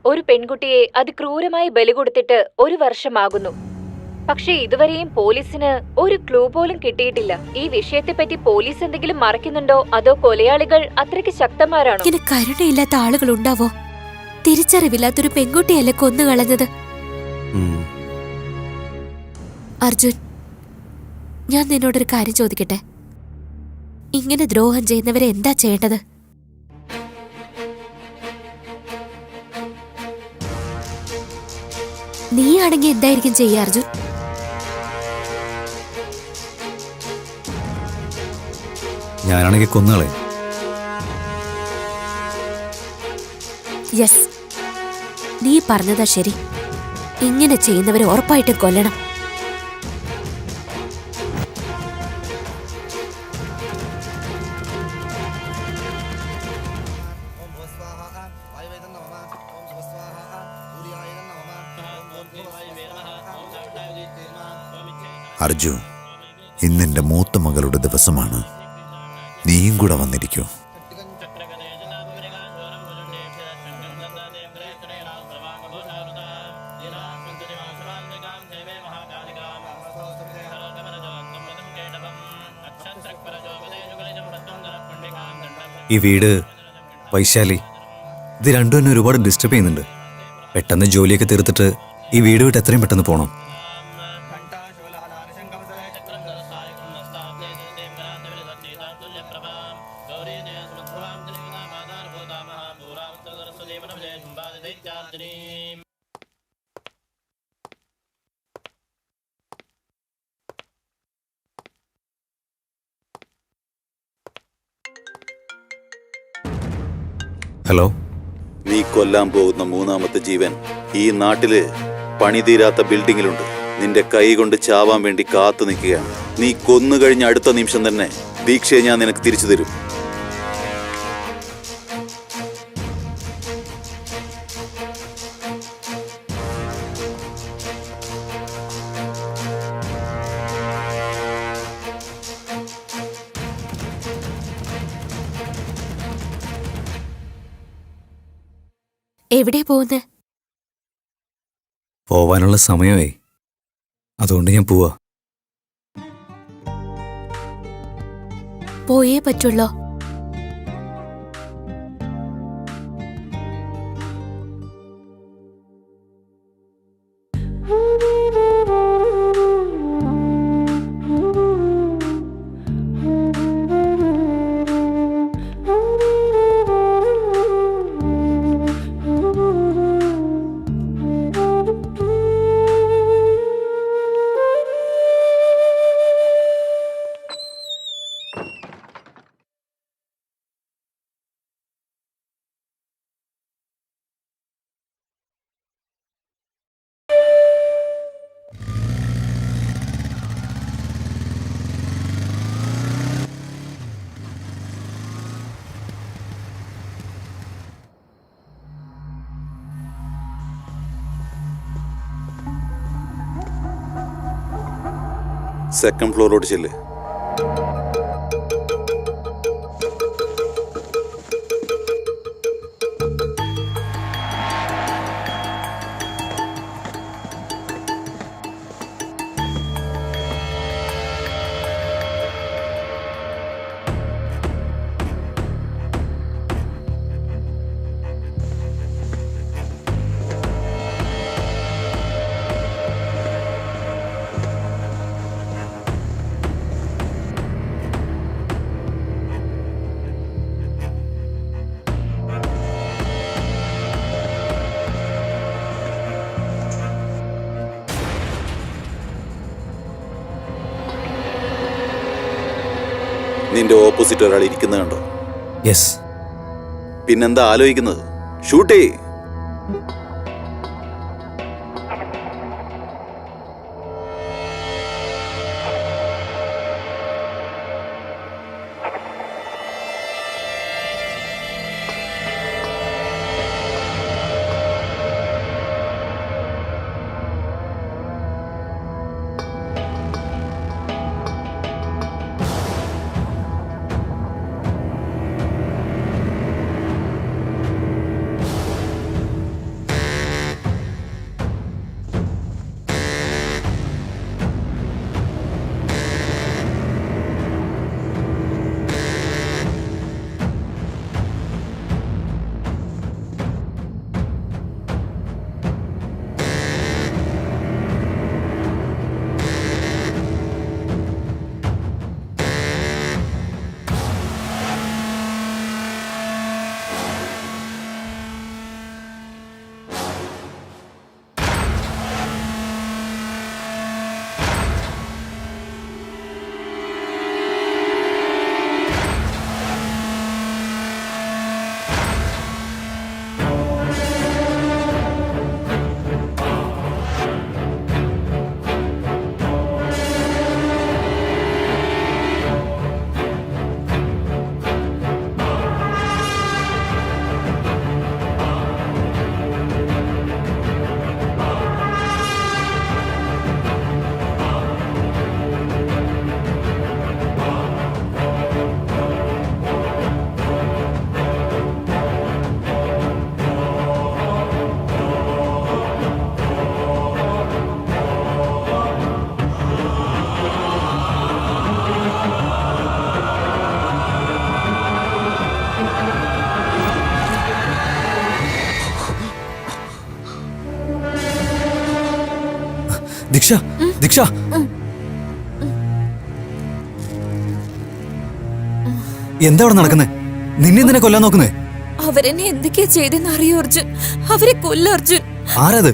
ഒരു പെൺകുട്ടിയെ അതിക്രൂരമായി ബലി കൊടുത്തിട്ട് 1 വർഷമാകുന്നു. പക്ഷേ ഇതുവരെയും പോലീസിന് ഒരു ക്ലൂ പോലും കിട്ടിയിട്ടില്ല. ഈ വിഷയത്തെപ്പറ്റി പോലീസ് എന്തെങ്കിലും മറയ്ക്കുന്നുണ്ടോ അതോ കൊലയാളികൾ അത്രയ്ക്ക് ശക്തന്മാരാണോ? ഇങ്ങനെ കരുണയില്ലാത്ത ആളുകൾ ഉണ്ടാവോ? തിരിച്ചറിവില്ലാത്തൊരു പെൺകുട്ടിയല്ലേ കൊന്നുകളഞ്ഞത്. അർജുൻ, ഞാൻ നിന്നോടൊരു കാര്യം ചോദിക്കട്ടെ. ഇങ്ങനെ ദ്രോഹം ചെയ്യുന്നവരെ എന്താ ചെയ്യേണ്ടത്? നീയാണെങ്കിൽ എന്തായിരിക്കും ചെയ്യുക അർജുൻ? ഞാനാണെങ്കിൽ കൊന്നുകളെ. യെസ്, നീ പറഞ്ഞതാ ശരി. ഇങ്ങനെ ചെയ്യുന്നവരെ ഉറപ്പായിട്ടും കൊല്ലണം. അർജു, ഇന്നെന്റെ മൂത്ത മകളുടെ ദിവസമാണ്. നീയും കൂടെ വന്നിരിക്കൂ. ഈ വീട്, വൈശാലി, ഇത് രണ്ടും എന്നെ ഒരുപാട് ഡിസ്റ്റർബ് ചെയ്യുന്നുണ്ട്. പെട്ടെന്ന് ജോലിയൊക്കെ തീർത്തിട്ട് ഈ വീട് വിട്ട് എത്രയും പെട്ടെന്ന് പോകണം. ഹലോ. നീ കൊല്ലാൻ പോകുന്ന മൂന്നാമത്തെ ജീവൻ ഈ നാട്ടില് പണിതീരാത്ത ബിൽഡിങ്ങിലുണ്ട്. നിന്റെ കൈ കൊണ്ട് ചാവാൻ വേണ്ടി കാത്തു നിൽക്കുകയാണ്. നീ കൊന്നു കഴിഞ്ഞ അടുത്ത നിമിഷം തന്നെ ദീക്ഷയെ ഞാൻ നിനക്ക് തിരിച്ചു തരും. എവിടെയാ പോകുന്നത്? പോവാനുള്ള സമയമായി, അതുകൊണ്ട് ഞാൻ പോവാ. പോയേ പറ്റുള്ളോ? സെക്കൻഡ് ഫ്ലോറിലോട്ട് ചെല്ല്. നിന്റെ ഓപ്പോസിറ്റ് ഒരാൾ ഇരിക്കുന്നത് കണ്ടോ? യെസ്. പിന്നെന്താ ആലോചിക്കുന്നത്? ഷൂട്ട് ചെയ്യ്. ദീക്ഷ ദീക്ഷ എന്താ അവിടെ നടക്കുന്നേ? നിന്നെ എന്തിനാ കൊല്ലാൻ നോക്കുന്നേ? അവരെന്നെ എന്തൊക്കെയാ ചെയ്തെന്ന് അറിയോ അർജുൻ? അവരെ കൊല്ല അർജുൻ. ആരത്?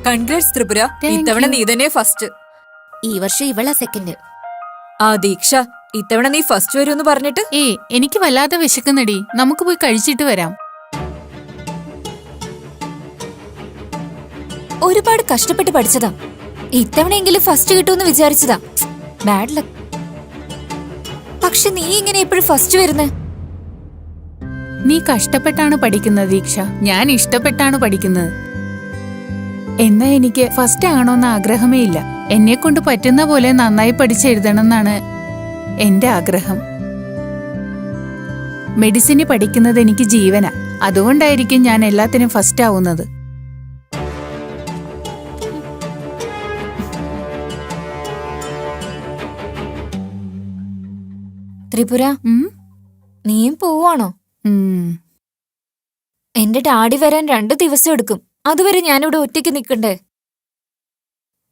കൺഗ്രാറ്റ്സ് ത്രിപുര, ഇത്തവണ നീ തന്നെ ഫസ്റ്റ്. ഈ വർഷം ഇവളാ സെക്കൻഡ്. ആ ദീക്ഷ, ഇത്തവണ നീ ഫസ്റ്റ് വരുമെന്ന് പറഞ്ഞിട്ട്. എനിക്ക് വല്ലാതെ വിശക്കുന്നടി, നമുക്ക് പോയി കഴിച്ചിട്ട് വരാം. ഒരുപാട് കഷ്ടപ്പെട്ട് പഠിച്ചതാ, ഇത്തവണയെങ്കിലും ഫസ്റ്റ് കിട്ടുമെന്ന് വിചാരിച്ചതാ. Bad luck. പക്ഷെ നീ ഇങ്ങനെ എപ്പോഴും ഫസ്റ്റ് വരുന്നേ? നീ കഷ്ടപ്പെട്ടാണ് പഠിക്കുന്നത് ദീക്ഷ, ഞാൻ ഇഷ്ടപ്പെട്ടാണ് പഠിക്കുന്നത്. എന്നാ എനിക്ക് ഫസ്റ്റ് ആണോന്ന് ആഗ്രഹമേ ഇല്ല. എന്നെ കൊണ്ട് പറ്റുന്ന പോലെ നന്നായി പഠിച്ചെഴുതണം എന്നാണ് എന്റെ ആഗ്രഹം. മെഡിസിന് പഠിക്കുന്നത് എനിക്ക് ജീവനാ, അതുകൊണ്ടായിരിക്കും ഞാൻ എല്ലാത്തിനും ഫസ്റ്റ് ആവുന്നത്. ത്രിപുര, നീയും പോവാണോ? എന്റെ ഡാഡി വരാൻ 2 ദിവസം എടുക്കും. അതുവരെ ഞാനിവിടെ ഒറ്റയ്ക്ക് നിൽക്കണ്ടേ?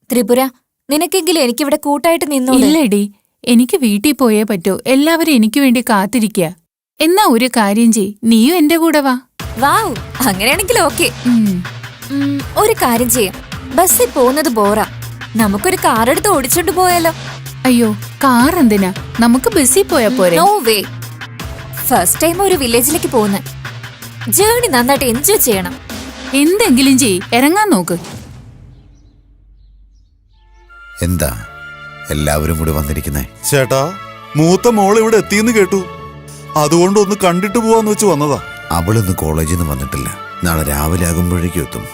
ത്രിപുര, നിനക്കെങ്കിലും എനിക്കിവിടെ കൂട്ടായിട്ട് നിന്നോ? ഇല്ലടി, എനിക്ക് വീട്ടിൽ പോയേ പറ്റൂ. എല്ലാവരും എനിക്ക് വേണ്ടി കാത്തിരിക്കുക. എന്നാ ഒരു കാര്യം ചെയ്, നീയും എന്റെ കൂടെ വാ. വാവ്, അങ്ങനെയാണെങ്കിൽ ഓക്കെ. ഒരു കാര്യം ചെയ്യാം, ബസ്സിൽ പോകുന്നത് ബോറാ. നമുക്കൊരു കാർ എടുത്ത് ഓടിച്ചോണ്ട് പോയാലോ? അയ്യോ, കാർ എന്തിനാ? നമുക്ക് ബസ്സിൽ പോയാ പോരെ? നോ വേ. ഫസ്റ്റ് ടൈം ഒരു വില്ലേജിലേക്ക് പോകുന്ന ജേർണി നന്നായിട്ട് എൻജോയ് ചെയ്യണം. എന്തെങ്കിലും ചെയ്, ഇറങ്ങാൻ നോക്ക്. എന്താ എല്ലാവരും കൂടി വന്നിരിക്കുന്നേ? ചേട്ടാ, മൂത്ത മോൾ ഇവിടെ എത്തിയെന്ന് കേട്ടു. അതുകൊണ്ട് ഒന്ന് കണ്ടിട്ട് പോവാന്ന് വെച്ച് വന്നതാ. അവളൊന്ന് കോളേജിൽ നിന്ന് വന്നിട്ടില്ല. നാളെ രാവിലെ ആകുമ്പോഴേക്കും എത്തും.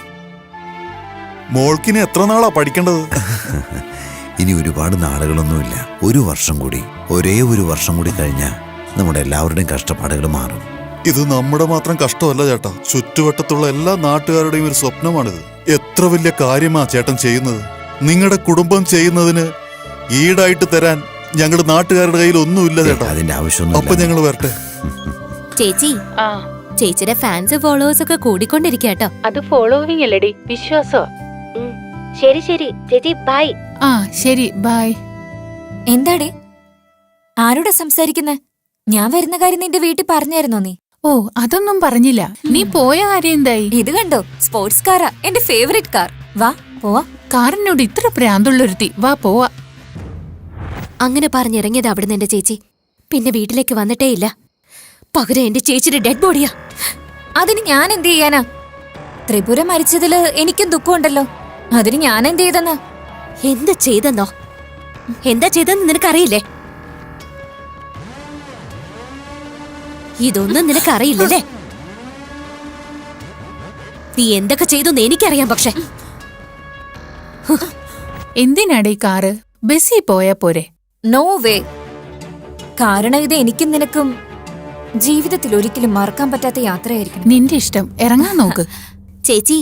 മോൾക്കിനി എത്ര നാളാ പഠിക്കേണ്ടത്? ഇനി ഒരുപാട് നാളുകളൊന്നുമില്ല. ഒരു വർഷം കൂടി, ഒരേ ഒരു വർഷം കൂടി കഴിഞ്ഞാൽ നമ്മുടെ എല്ലാവരുടെയും കഷ്ടപ്പാടുകൾ മാറും. ഇത് നമ്മുടെ മാത്രം കഷ്ടമല്ല ചേട്ടാ, ചുറ്റുവട്ടത്തുള്ള എല്ലാ നാട്ടുകാരുടെയും ഒരു സ്വപ്നമാണിത്. എത്ര വലിയ കാര്യമാ ചേട്ടൻ ചെയ്യുന്നത്. നിങ്ങളുടെ കുടുംബം ചെയ്യുന്നതിന് ഈടായിട്ട് തരാൻ ഞങ്ങളുടെ നാട്ടുകാരുടെ കയ്യിൽ ഒന്നുമില്ല ചേട്ടാ. അതിന്റെ ആവശ്യമൊന്നും. അപ്പൊ ഞങ്ങൾ വരട്ടെ. ചേച്ചി, ചേച്ചിയുടെ ഫാൻസ് ഫോളോവേഴ്സ് ഒക്കെ കൂടിക്കൊണ്ടിരിക്കട്ടോ. അത് ഫോളോവിംഗ് അല്ലടി, വിശ്വാസോ. ശരി ശരി ചേച്ചി, ബൈ. ശരി, ബൈ. എന്താടേ, ആരോടാ സംസാരിക്കുന്നേ? ഞാൻ വരുന്ന കാര്യം നിന്റെ വീട്ടിൽ പറഞ്ഞായിരുന്നോ നീ? അതൊന്നും പറഞ്ഞില്ല. നീ പോയ കാര്യം എന്തായി? ഇത് കണ്ടോ, സ്പോർട്സ് കാറാ, എന്റെ ഫേവറേറ്റ് കാർ. വാ പോവാ. കാറിനോട് ഇത്ര പ്രാന്തുള്ളൊരുത്തി, വാ പോവാ. അങ്ങനെ പറഞ്ഞിറങ്ങിയത് അവിടുന്ന് എന്റെ ചേച്ചി. പിന്നെ വീട്ടിലേക്ക് വന്നിട്ടേ ഇല്ല. പകരം എന്റെ ചേച്ചിയുടെ ഡെഡ് ബോഡിയാ. അതിന് ഞാൻ എന്ത് ചെയ്യാനാ? ത്രിപുര മരിച്ചതില് എനിക്കും ദുഃഖമുണ്ടല്ലോ. അതിന് ഞാൻ എന്ത് ചെയ്തെന്നാ? എന്ത് ചെയ്തെന്നോ? എന്താ ചെയ്തെന്ന് നിനക്കറിയില്ലേ? ഇതൊന്നും നിനക്കറിയില്ലല്ലേ? നീ എന്തൊക്കെ ചെയ്തെന്ന് എനിക്കറിയാം. പക്ഷെ എന്തിനാടേ കാറ്? ബസ്സിൽ പോയാ പോരെ? No way. കാരണം ഇത് എനിക്കും നിനക്കും ജീവിതത്തിൽ ഒരിക്കലും മറക്കാൻ പറ്റാത്ത യാത്രയായിരിക്കും. നിന്റെ ഇഷ്ടം, ഇറങ്ങാൻ നോക്ക്. ചേച്ചി,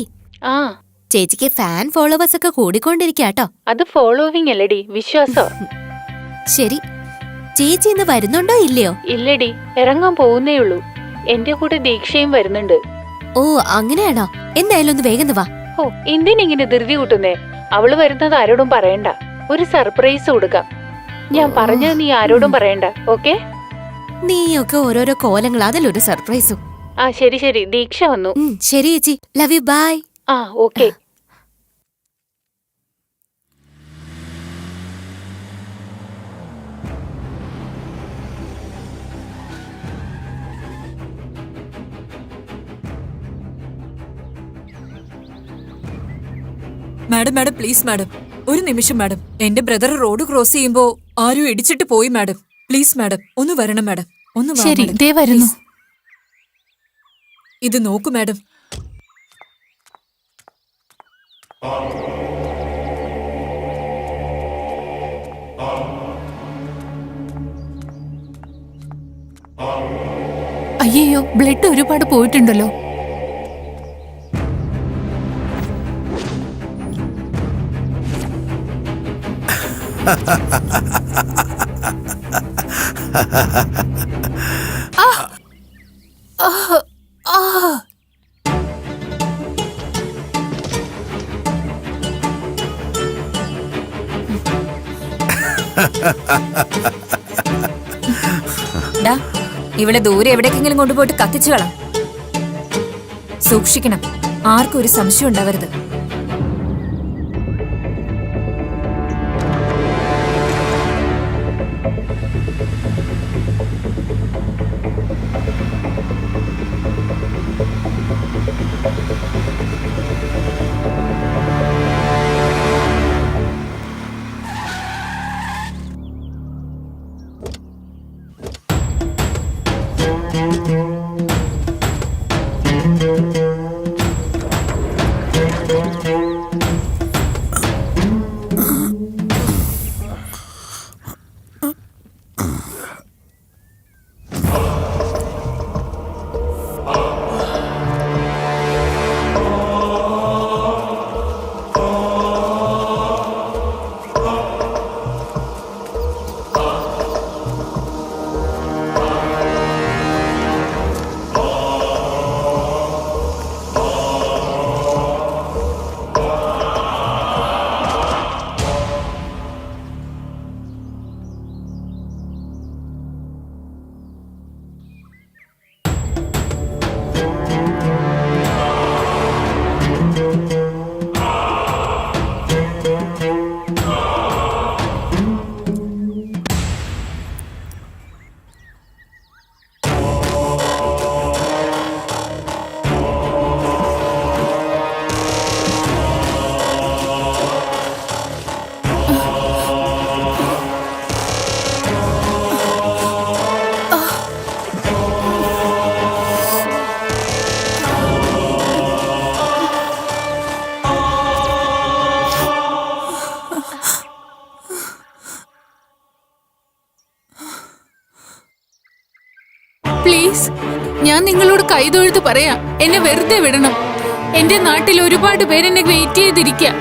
ചേച്ചിക്ക് ഫാൻ ഫോളോവേഴ്സ് ഒക്കെ കൂടിക്കൊണ്ടിരിക്കട്ടോ. അത് ഫോളോവിംഗ് അല്ലടി, വിശ്വാസോ. ശരി, ചേച്ചി ഇന്ന് വരുന്നുണ്ടോ ഇല്ലയോ? ഇല്ലടി, ഇറങ്ങാൻ പോകുന്നേ ഉള്ളൂ. എന്റെ കൂടെ ദീക്ഷയും വരുന്നുണ്ട്. ഓ, അങ്ങനെയാണോ? എന്തായാലും ഒന്ന് വേഗം വാ. എന്തിനിങ്ങനെ ധൃതി കൂട്ടുന്നേ? അവള് വരുന്നത് ആരോടും പറയണ്ട. ഒരു സർപ്രൈസ് കൊടുക്കാം. ഞാൻ പറഞ്ഞത് നീ ആരോടും പറയണ്ട, ഓക്കെ? നീയൊക്കെ ഓരോരോ കോലങ്ങൾ, അതിലൊരു സർപ്രൈസും. ശരി ശരി, ദീക്ഷ വന്നു. ശരി ചേച്ചി, love you, bye. Okay. Madam madam please madam, ഒരു നിമിഷം മാഡം. എന്റെ ബ്രദർ റോഡ് ക്രോസ് ചെയ്യുമ്പോ ആരും ഇടിച്ചിട്ട് പോയി മാഡം. പ്ലീസ് മാഡം, ഒന്ന് വരണം മാഡം, ഒന്ന് വാ ശരി, മാഡം, ദേ വരുന്നു. please. ഇത് നോക്കൂ മാഡം. അയ്യോ, ബ്ലഡ് ഒരുപാട് പോയിട്ടുണ്ടല്ലോ. ഡാ, ഇവിടെ ദൂരെ എവിടേക്കെങ്കിലും കൊണ്ടുപോയിട്ട് കത്തിച്ചു കളാം. സൂക്ഷിക്കണം, ആർക്കും ഒരു സംശയം ഉണ്ടാവരുത്. പ്ലീസ്, ഞാൻ നിങ്ങളോട് കൈതൊഴുത്ത് പറയാം, എന്നെ വെറുതെ വിടണം. എന്റെ നാട്ടിൽ ഒരുപാട് പേരെന്നെ വെയിറ്റ് ചെയ്തിരിക്കുക.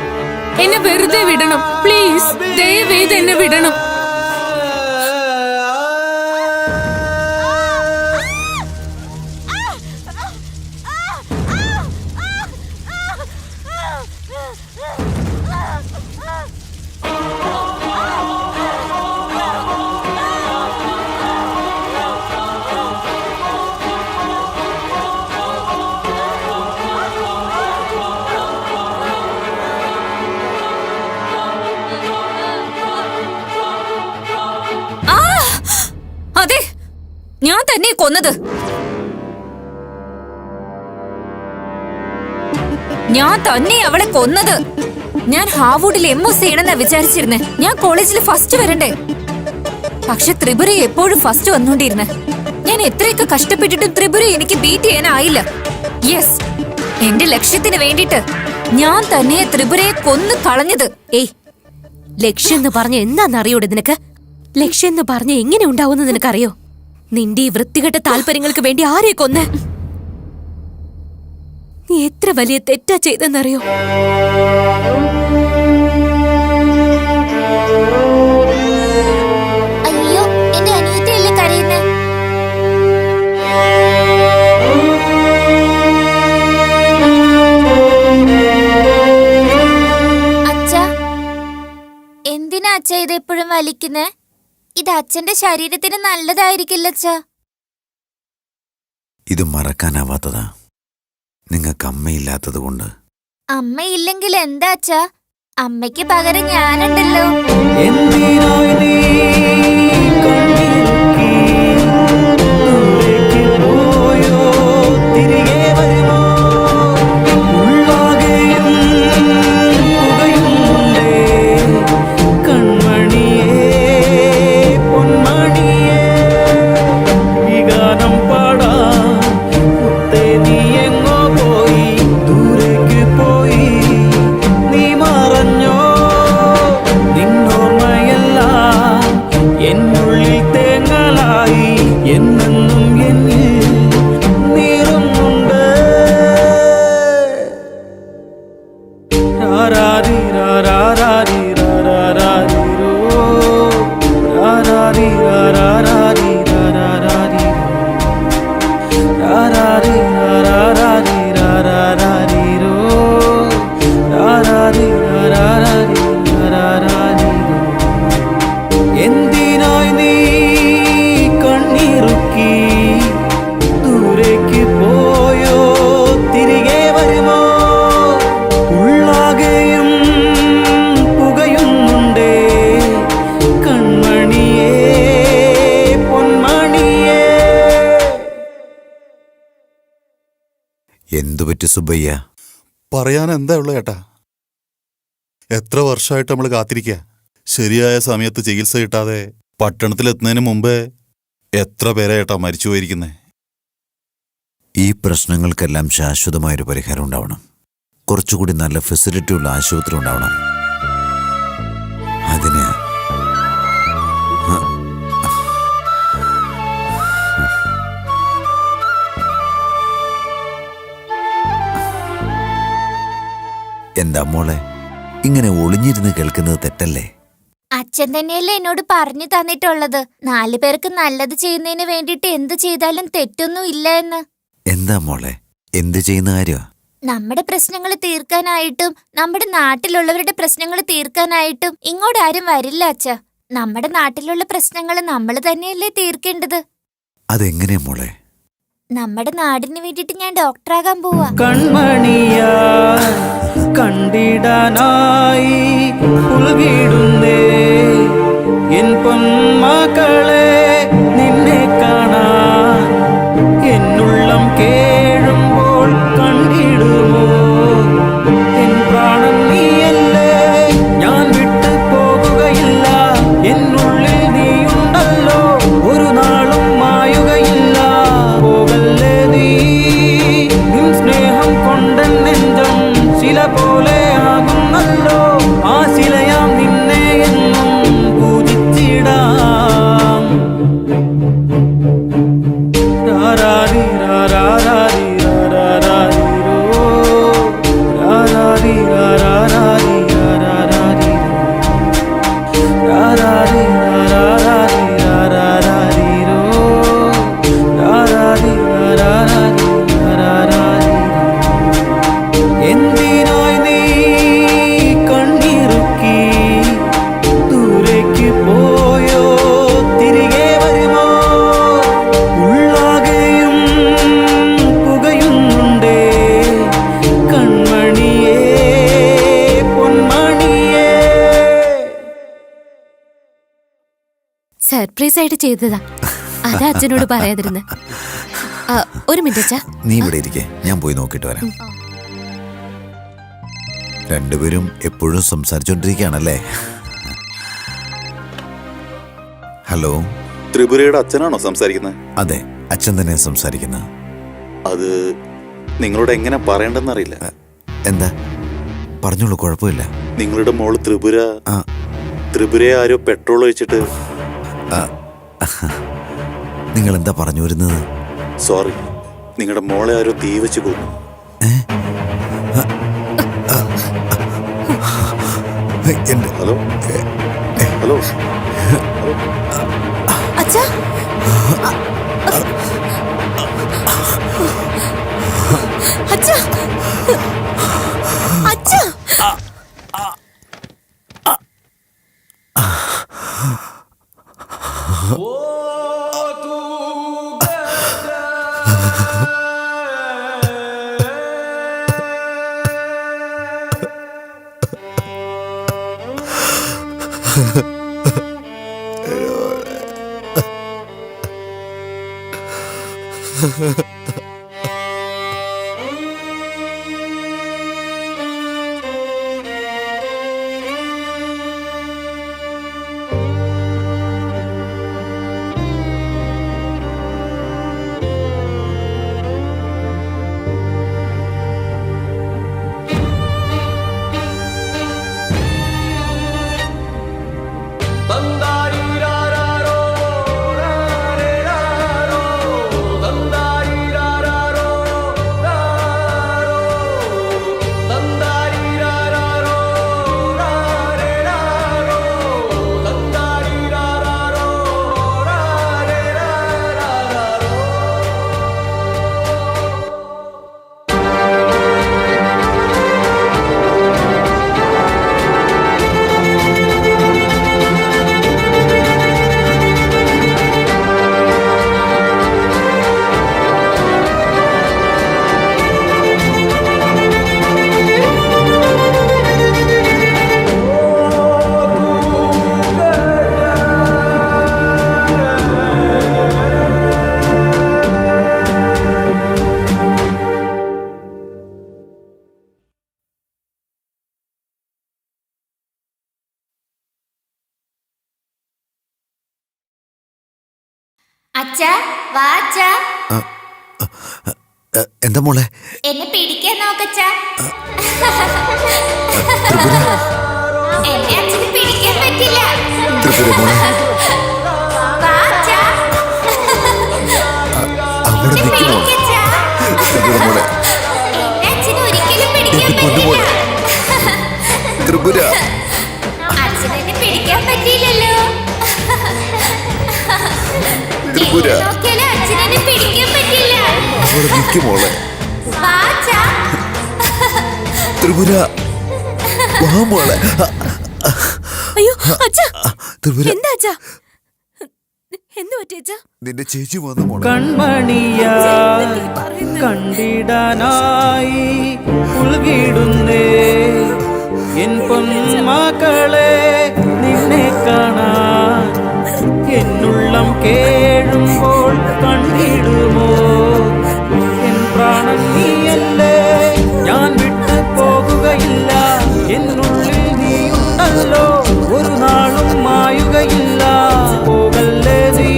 എന്നെ വെറുതെ വിടണം പ്ലീസ്, ദയവേത് എന്നെ വിടണം. അതെ, ഞാൻ തന്നെ കൊന്നത്. ഞാൻ തന്നെ അവളെ കൊന്നത്. ഞാൻ ഹാർവുഡിൽ MOS ചെയ്യണമെന്നാ വിചാരിച്ചിരുന്നേ. ഞാൻ കോളേജിൽ ഫസ്റ്റ് വരണ്ടേ. പക്ഷെ ത്രിപുര എപ്പോഴും ഫസ്റ്റ് വന്നോണ്ടിരുന്നെ. ഞാൻ എത്രയൊക്കെ കഷ്ടപ്പെട്ടിട്ടും ത്രിപുര എനിക്ക് ബീറ്റ് ചെയ്യാനായില്ല. യെസ്, എന്റെ ലക്ഷ്യത്തിന് വേണ്ടിട്ട് ഞാൻ തന്നെ ത്രിപുരയെ കൊന്നു കളഞ്ഞത്. ഏയ്, ലക്ഷ്യം എന്ന് പറഞ്ഞ എന്താണെന്നറിയോടെ നിനക്ക്? ലക്ഷ്യം എന്ന് പറഞ്ഞ എങ്ങനെ ഉണ്ടാവുമെന്ന് നിനക്കറിയോ? നിന്റെ ഈ വൃത്തികെട്ട താല്പര്യങ്ങൾക്ക് വേണ്ടി ആരെ കൊന്ന്? നീ എത്ര വലിയ തെറ്റാ ചെയ്തെന്നറിയോ? അയ്യോ, എന്റെ അനിയത്തിയല്ലേ കരയുന്നേ. അച്ഛാ, എന്തിനാ അച്ഛ ഇത് എപ്പോഴും വലിക്കുന്നേ? ഇത് അച്ഛന്റെ ശരീരത്തിന് നല്ലതായിരിക്കില്ല അച്ഛാ. ഇത് മറക്കാനാവാത്തതാ, നിങ്ങൾക്ക് അമ്മയില്ലാത്തത് കൊണ്ട്. അമ്മയില്ലെങ്കിൽ എന്താ അച്ഛാ? അമ്മയ്ക്ക് പകരം ഞാനുണ്ടല്ലോ. എന്തിനായി നീ കണ്ണിറുക്കി ദൂരേക്ക് പോയോ, തിരികെ വരുമോ? ഉള്ളാകെയും പുകയും എന്നെന്നും എന്നിൽ നീറുന്നുണ്ട്. രാരാരി രാരാരി രാരാരിരോ, രാരാരി രാരാരി രാരാരിരോ, രാരാരി രാരാരി രാരാരിരോ, രാരാരി രാരാരി രാരാരിരോ. എന്തിനായി നീ കണ്ണീറുക്കി ദൂരേക്ക് പോയോ, തിരികെ വരുമോ? ഉള്ളാകെയും പുകയുന്നുണ്ടേ കൺമണിയേ, പൊന്മണിയേ. എന്തു പറ്റി സുബ്ബയ്യ? പറയാൻ എന്താ ഉള്ള ഏട്ടാ? എത്ര വർഷമായിട്ട് നമ്മൾ കാത്തിരിക്കുക. ശരിയായ സമയത്ത് ചികിത്സ കിട്ടാതെ പട്ടണത്തിലെത്തുന്നതിന് മുമ്പേ എത്ര പേരെ ഏട്ടാ മരിച്ചു പോയിരിക്കുന്നേ. ഈ പ്രശ്നങ്ങൾക്കെല്ലാം ശാശ്വതമായൊരു പരിഹാരം ഉണ്ടാവണം. കുറച്ചുകൂടി നല്ല ഫെസിലിറ്റി ഉള്ള ആശുപത്രി ഉണ്ടാവണം. അതിന് എന്താ മോളെ ഇങ്ങനെ ഒളിഞ്ഞിരുന്ന് കേൾക്കുന്നത് തെറ്റല്ലേ? അച്ഛൻ തന്നെയല്ലേ എന്നോട് പറഞ്ഞു തന്നിട്ടുള്ളത് 4 പേർക്ക് നല്ലത് ചെയ്യുന്നതിന് വേണ്ടിയിട്ട് എന്ത് ചെയ്താലും തെറ്റൊന്നും ഇല്ല എന്ന്. എന്താ മോളെ എന്ത് ചെയ്യുന്ന കാര്യമാ? നമ്മുടെ പ്രശ്നങ്ങൾ തീർക്കാനായിട്ടും നമ്മുടെ നാട്ടിലുള്ളവരുടെ പ്രശ്നങ്ങൾ തീർക്കാനായിട്ടും ഇങ്ങോട്ട് ആരും വരില്ല അച്ഛ. നമ്മുടെ നാട്ടിലുള്ള പ്രശ്നങ്ങൾ നമ്മൾ തന്നെയല്ലേ തീർക്കേണ്ടത്. അതെങ്ങനെയാ മോളെ? നമ്മുടെ നാടിന് വേണ്ടിയിട്ട് ഞാൻ ഡോക്ടറാകാൻ പോവാ. കൺമണിയാ കണ്ടിടാനായി പുൽകിടുന്നേ എൻ പൊന്മക്കളെ, നിന്നെ കാണാൻ എന്നുള്ളം കേഴുമ്പോൾ കണ്ടിടുമോ എൻ പ്രാണൻ നീയല്ലേ. ഞാൻ വിട്ടു പോകുകയില്ല, എന്നുള്ളിൽ നീയുണ്ടല്ലോ, ഒരു നാളും മായുകയില്ല. പോകല്ലേ നീ, നിൻ സ്നേഹം കൊണ്ടൻ നെഞ്ചം ശില പോലെ ആകുന്നല്ലോ. ആ ശിലയാം നിന്നെ എന്നും പൂജിച്ചിടാം. രാരാരി രാരാരി രാരാരിരോ, രാരാരി രാരാരി രാരാരിരോ, രാരാരി രാരാരി രാരാരിരോ, രാരാരി രാരാരി രാരാരിരോ. എന്തിനായി നീ കണ്ണീറുക്കി ദൂരേക്ക് പോയോ, തിരികെ വരുമോ? ഉള്ളാകെയും പുകയുന്നുണ്ടേ കൺമണിയേ, പൊന്മണിയേ. സർപ്രൈസ് ആയിട്ട് ചെയ്തതാ. അതാ അച്ഛനോട് പറയാതിരുന്നെ. ഒരു മിനിറ്റ് അച്ഛാ. നീ ഇവിടെ ഇരിക്കേ, ഞാൻ പോയി നോക്കിയിട്ട് വരാം. രണ്ടുപേരും എപ്പോഴും സംസാരിച്ചോണ്ടിരിക്കുകയാണല്ലേ? ഹലോ, ത്രിപുരയുടെ അച്ഛനാണോ സംസാരിക്കുന്നത്? അതെ, അച്ഛൻ തന്നെ സംസാരിക്കുന്ന. അത് നിങ്ങളോട് എങ്ങനെ പറയണ്ടെന്നറിയില്ല. എന്താ പറഞ്ഞോളൂ, കുഴപ്പമില്ല. നിങ്ങളുടെ മോള് ത്രിപുര, ആ. ത്രിപുരയെ ആരോ പെട്രോൾ ഒഴിച്ചിട്ട്. നിങ്ങൾ എന്താ പറഞ്ഞു വരുന്നത്? സോറി, നിങ്ങളുടെ മോളെ ആരോ തീ വെച്ച് കൊന്നു. ഹലോ ഹലോ അച്ഛാ, അച്ഛാ, അച്ഛാ. ബന്ദാരി രാരാരോ രാരേ രാരേ വാ അച്ഛാ. എന്താ മോളെ? എന്നെ പിടിക്കാൻ നോക്കച്ചാ. ത്രിപുര, എന്നെ അച്ഛന് പിടിക്കാൻ പറ്റില്ല. ത്രിപുര മോളെ, വാ അച്ഛാ. അവിടെ എന്നെ നിൽക്കുമോ? പിടിക്കച്ചാ. ത്രിപുര മോളെ, എന്നെ അച്ഛന് ഒരിക്കലും പിടിക്കാൻ എന്നെ പറ്റില്ല. കൊണ്ടുപോണെ. ത്രിപുര, അച്ഛനെ പിടിക്കാൻ പറ്റിയില്ലല്ലോ. ത്രിപുര, എങ്ങനെ നോക്കിയാലും അച്ഛനെ പിടിക്കാൻ പറ്റില്ല. അവിടെ നിൽക്കുമോളെ. വാ അച്ഛാ. ത്രിപുര, വാ മോളെ. അയ്യോ അച്ഛാ, ത്രിപുര, എന്താ അച്ഛാ? എന്ത് പറ്റി അച്ഛാ? നിന്റെ ചേച്ചി വന്നു മോളെ. കൺമണിയാ കണ്ടിടാനായി ഉൾകിടുന്നേ എൻ പൊന്മക്കളെ നിന്നെ കാണാൻ എന്നുള്ളം കേഴുമ്പോൾ കണ്ടിടുമോ എൻ പ്രാണൻ നീയല്ലേ ഞാൻ വിട്ടു പോകുകയില്ല എന്നുള്ളിൽ നീയുണ്ടല്ലോ ഒരു നാളും മായുകയില്ല പോകല്ലേ നീ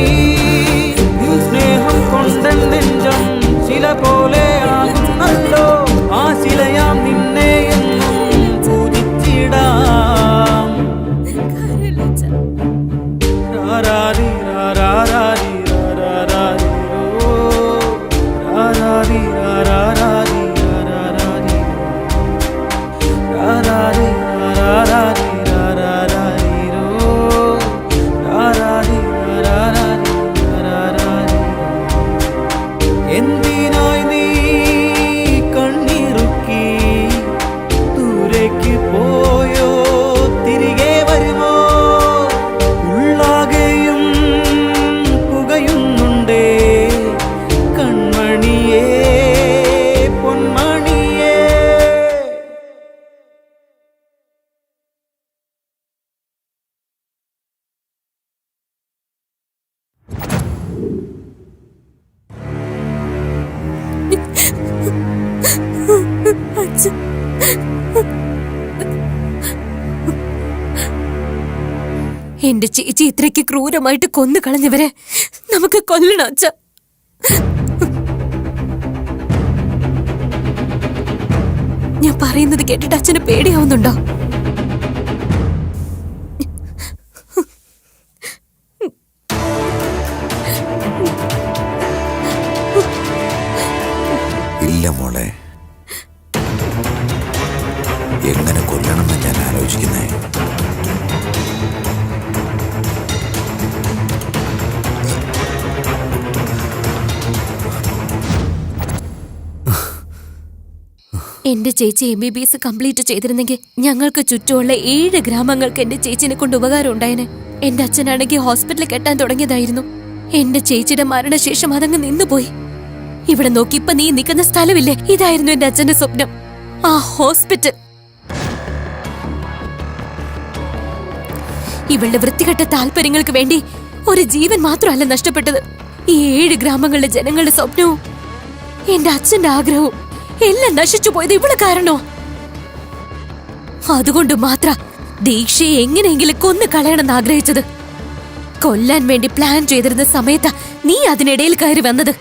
നിൻ സ്നേഹം കൊണ്ടൻ നെഞ്ചം ശില പോലെ ആകുന്നല്ലോ ആ ശിലയാം നിന്നെ എന്നും പൂജിച്ചിടാം രാരാരി രാരാരി രാരാരി രോ രാരാരി രാരാരി രാരാരി രാരാരി രാരാരി രാരാരി രോ രാരാരി രാരാരി രാരാരി എന്തിനായി നീ കണ്ണിറുക്കി ദൂരേക്ക് പോയോ തിരികെ വരുമോ ഉള്ളാകെയും പുകയുന്നുണ്ടേ കൺമണിയേ പൊന്മണിയേ. എന്റെ ചേച്ചി ഇത്രയ്ക്ക് ക്രൂരമായിട്ട് കൊന്നു കളഞ്ഞവരെ നമുക്ക് കൊല്ലണം അച്ഛ. ഞാൻ പറയുന്നത് കേട്ടിട്ട് അച്ഛന് പേടിയാവുന്നുണ്ടോ? ഇല്ല മോളെ, എങ്ങനെ കൊല്ലണമെന്ന് ഞാൻ ആലോചിക്കുന്നേ. എന്റെ ചേച്ചി MBBS കംപ്ലീറ്റ് ചെയ്തിരുന്നെങ്കിൽ ഞങ്ങൾക്ക് ചുറ്റുമുള്ള 7 ഗ്രാമങ്ങൾക്ക് എന്റെ ചേച്ചിനെ കൊണ്ട് ഉപകാരം ഉണ്ടായേനെ. എന്റെ അച്ഛനാണെങ്കിൽ ഹോസ്പിറ്റലിൽ കെട്ടാൻ തുടങ്ങിയതായിരുന്നു. എന്റെ ചേച്ചിയുടെ മരണശേഷം അതങ്ങ് നിന്നുപോയി. ഇവിടെ നോക്കി ഇപ്പൊ നീ നിൽക്കുന്ന സ്ഥലമില്ലേ, ഇതായിരുന്നു എന്റെ അച്ഛന്റെ സ്വപ്നം, ആ ഹോസ്പിറ്റൽ. ഇവളുടെ വൃത്തികെട്ട താല്പര്യങ്ങൾക്ക് വേണ്ടി ഒരു ജീവൻ മാത്രമല്ല നഷ്ടപ്പെട്ടത്, ഈ 7 ഗ്രാമങ്ങളിലെ ജനങ്ങളുടെ സ്വപ്നവും എന്റെ അച്ഛന്റെ ആഗ്രഹവും എല്ലാം നശിച്ചു പോയത് ഇവള് കാരണോ? അതുകൊണ്ട് മാത്ര ദീക്ഷയെ എങ്ങനെയെങ്കിലും കൊന്നു കളയണമെന്ന് ആഗ്രഹിച്ചത്. കൊല്ലാൻ വേണ്ടി പ്ലാൻ ചെയ്തിരുന്ന സമയത്താ നീ അതിനിടയിൽ കയറി വന്നത്.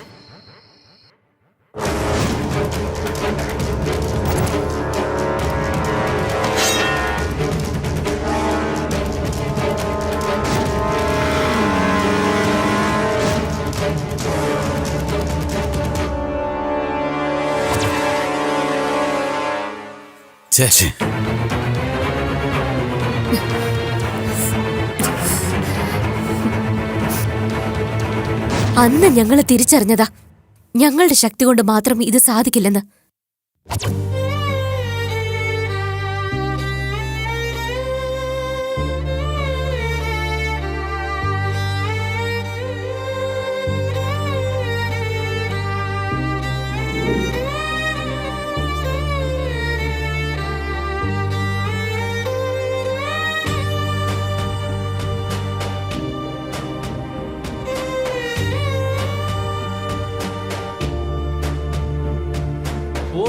ചേച്ചി, അന്ന് ഞങ്ങൾ തിരിച്ചറിഞ്ഞതാ ഞങ്ങളുടെ ശക്തി കൊണ്ട് മാത്രം ഇത് സാധിക്കില്ലെന്ന്. ഓ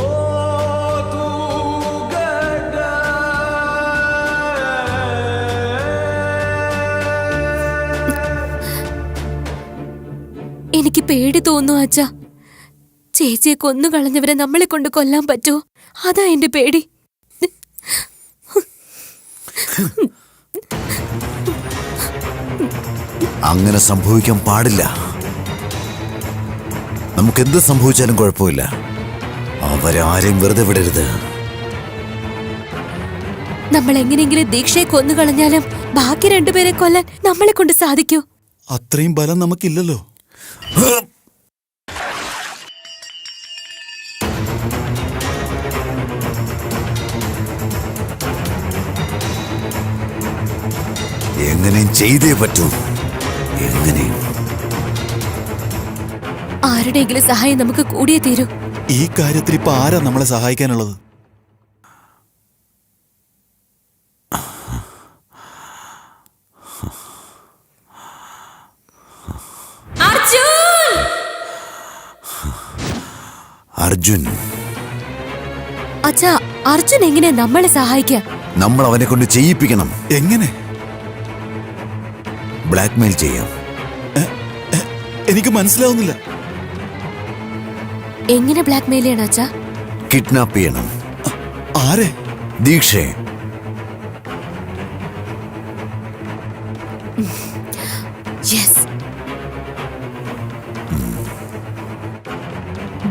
പേടി തോന്നുന്നു അച്ഛാ. ചേച്ചിയെ കൊന്നു കളഞ്ഞവരെ നമ്മളെ കൊണ്ട് കൊല്ലാൻ പറ്റുമോ? അതാ എന്റെ പേടി. അങ്ങനെ സംഭവിക്കാൻ പാടില്ല. നമുക്കെന്ത് സംഭവിച്ചാലും കുഴപ്പമില്ല. അവരാരെയും വെറുതെ വിടരുത്. നമ്മൾ എങ്ങനെയെങ്കിലും ദീക്ഷയെ കൊന്നു കളഞ്ഞാലും ബാക്കി രണ്ടുപേരെ കൊല്ലാൻ നമ്മളെ കൊണ്ട് സാധിക്കൂ? അത്രയും ബലം നമുക്കില്ലല്ലോ. എങ്ങനെയും ചെയ്തേ പറ്റൂ. എങ്ങനെയും. ആരുടെയെങ്കിലും സഹായം നമുക്ക് കൂടിയേ തീരൂ. ഈ കാര്യത്തിൽ ഇപ്പൊ ആരാ നമ്മളെ സഹായിക്കാനുള്ളത്? അർജുൻ. അച്ഛാ, അർജുൻ എങ്ങനെയാ നമ്മളെ സഹായിക്കാം? നമ്മൾ അവനെ കൊണ്ട് ചെയ്യിപ്പിക്കണം. എങ്ങനെ? ബ്ലാക്ക്മെയിൽ ചെയ്യാം. എനിക്ക് മനസ്സിലാവുന്നില്ല. എങ്ങനെ ബ്ലാക്ക്മെയിൽ ചെയ്യണം അച്ഛാ? കിഡ്നാപ്പ് ചെയ്യണം. ആരെ? ദീക്ഷയെ. യെസ്.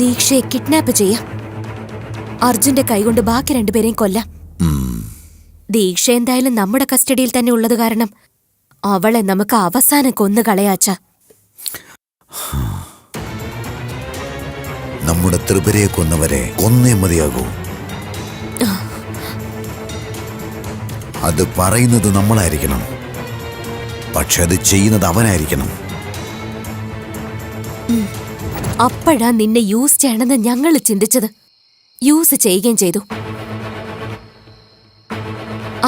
ദീക്ഷയെ കിഡ്നാപ്പ് ചെയ്യാം. അർജുന്റെ കൈകൊണ്ട് ബാക്കി രണ്ടുപേരെയും കൊല്ലാം. ദീക്ഷ എന്തായാലും നമ്മുടെ കസ്റ്റഡിയിൽ തന്നെ ഉള്ളത് കാരണം അവളെ നമുക്ക് അവസാനം കൊന്നു കളയാച്ച. നമ്മുടെ ത്രിപുരയെ കൊന്നവരെ കൊന്നേ മതിയാകൂ. അത് പറയുന്നത് നമ്മളായിരിക്കണം, പക്ഷെ അത് ചെയ്യുന്നത് അവനായിരിക്കണം. അപ്പോഴാ നിന്നെ യൂസ് ചെയ്യണമെന്ന് ഞങ്ങൾ ചിന്തിച്ചത്. യൂസ് ചെയ്യുകയും ചെയ്തു.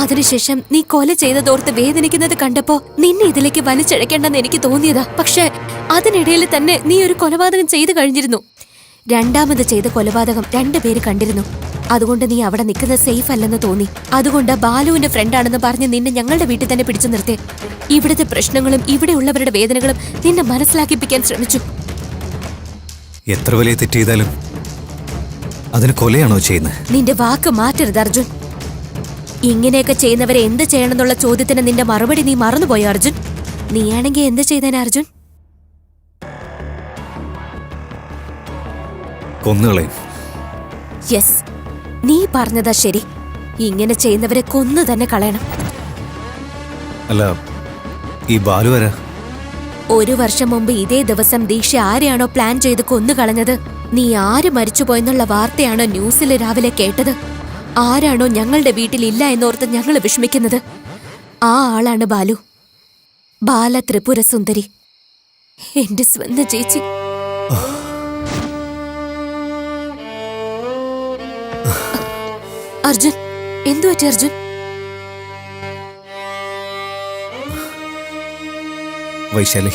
അതിനുശേഷം നീ കൊല ചെയ്തതോർത്ത് വേദനിക്കുന്നത് കണ്ടപ്പോ നിന്നെ ഇതിലേക്ക് വലിച്ചഴക്കേണ്ടെന്ന് എനിക്ക് തോന്നിയതാ. പക്ഷെ അതിനിടയിൽ തന്നെ നീ ഒരു കൊലപാതകം ചെയ്തു കഴിഞ്ഞിരുന്നു. രണ്ടാമത് ചെയ്ത കൊലപാതകം 2 പേര് കണ്ടിരുന്നു. അതുകൊണ്ട് നീ അവിടെ നിൽക്കുന്നത് സേഫ് അല്ലെന്ന് തോന്നി. അതുകൊണ്ട് ബാലുവിന്റെ ഫ്രണ്ടാണെന്ന് പറഞ്ഞ് നിന്നെ ഞങ്ങളുടെ വീട്ടിൽ തന്നെ പിടിച്ചു നിർത്തി. ഇവിടുത്തെ പ്രശ്നങ്ങളും ഇവിടെയുള്ളവരുടെ വേദനകളും നിന്നെ മനസ്സിലാക്കിപ്പിക്കാൻ ശ്രമിച്ചു. എത്ര വലിയ തെറ്റ് ചെയ്താലും അതിന് കൊലയാണോ ചെയ്യുന്നത്? നിന്റെ വാക്ക് മാറ്റരുത് അർജുൻ. ഇങ്ങനെയൊക്കെ ചെയ്യുന്നവരെ എന്ത് ചെയ്യണമെന്നുള്ള ചോദ്യത്തിന് നിന്റെ മറുപടി നീ മറന്നുപോയോ അർജുൻ? നീയാണെങ്കിൽ എന്ത് ചെയ്തേനെ അർജുൻ? കൊന്നുകളയും. യെസ്, നീ പറഞ്ഞതാ ശരി. ഇങ്ങനെ ചെയ്യുന്നവരെ കൊന്നു തന്നെ കളയണം. അല്ല, ഈ ബാലു വരാ? 1 വർഷം മുമ്പ് ഇതേ ദിവസം ദീക്ഷ ആരെയാണോ പ്ലാൻ ചെയ്ത് കൊന്നു കളഞ്ഞത്, നീ ആര് മരിച്ചുപോയെന്നുള്ള വാർത്തയാണോ ന്യൂസിൽ രാവിലെ കേട്ടത്, ആരാണോ ഞങ്ങളുടെ വീട്ടിലില്ല എന്നോർത്ത് ഞങ്ങൾ വിഷമിക്കുന്നത്, ആ ആളാണ് ബാലു. ബാല ത്രിപുര സുന്ദരി, എന്റെ സ്വന്തം ചേച്ചി. അർജുൻ, എന്തു പറ്റി അർജുൻ? വൈശാലി,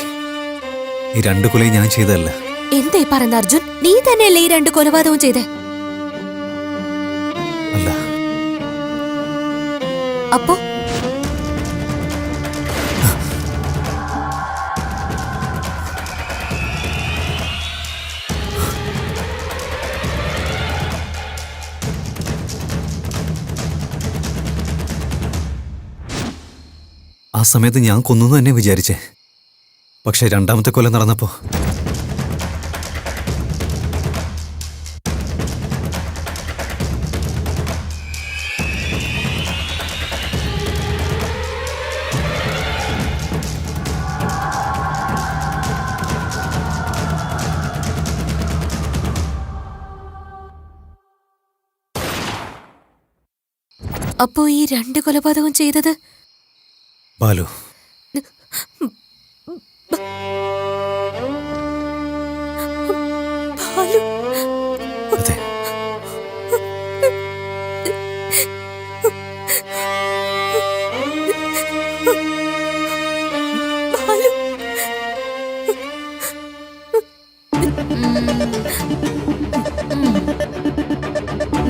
ഈ 2 കൊലയും ഞാൻ ചെയ്തതല്ല. എന്താ ഈ പറയുന്ന അർജുൻ? നീ തന്നെയല്ലേ ഈ 2 കൊലപാതകവും ചെയ്തേ? അല്ല. അപ്പോ ആ സമയത്ത് ഞാൻ കൊന്നു തന്നെ വിചാരിച്ചേ. പക്ഷെ രണ്ടാമത്തെ കൊല നടന്നപ്പോ അപ്പോ ഈ 2 കൊലപാതകം ചെയ്തത് ബാലു. ബാലു. അതെ. ബാലു.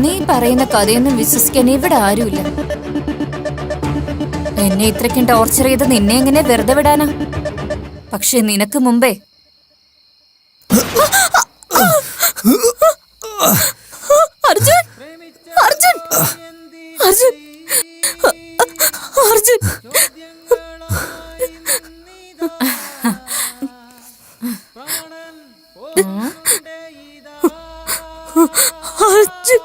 നീ പറയുന്ന കഥയൊന്നും വിശ്വസിക്കാൻ ഇവിടെ ആരുമില്ല. എന്നെ ഇത്രയ്ക്കും ടോർച്ചർ ചെയ്ത് നിന്നെ എങ്ങനെ വെറുതെ വിടാനാ? പക്ഷെ നിനക്ക് മുമ്പേ അർജുൻ അർജുൻ അർജുൻ അർജുൻ അർജുൻ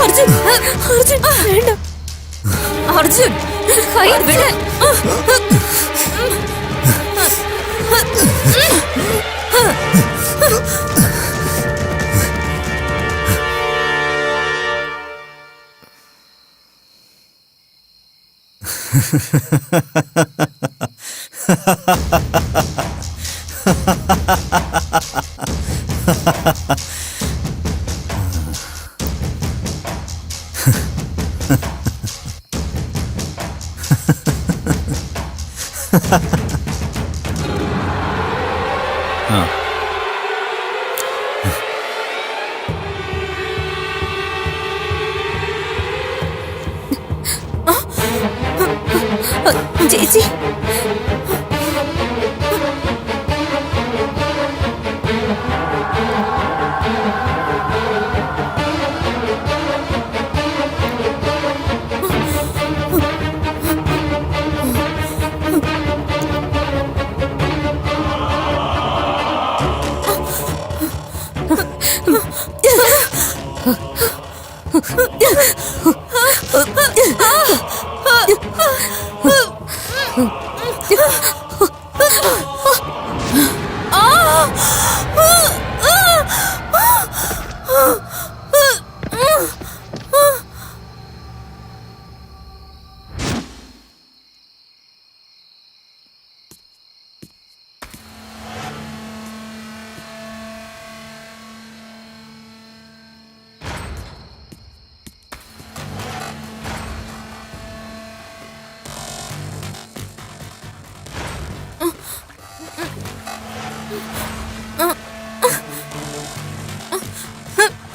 അർജുൻ അർജുൻ വേണ്ട അർജുൻ കൈ വിട്. ചേച്ചി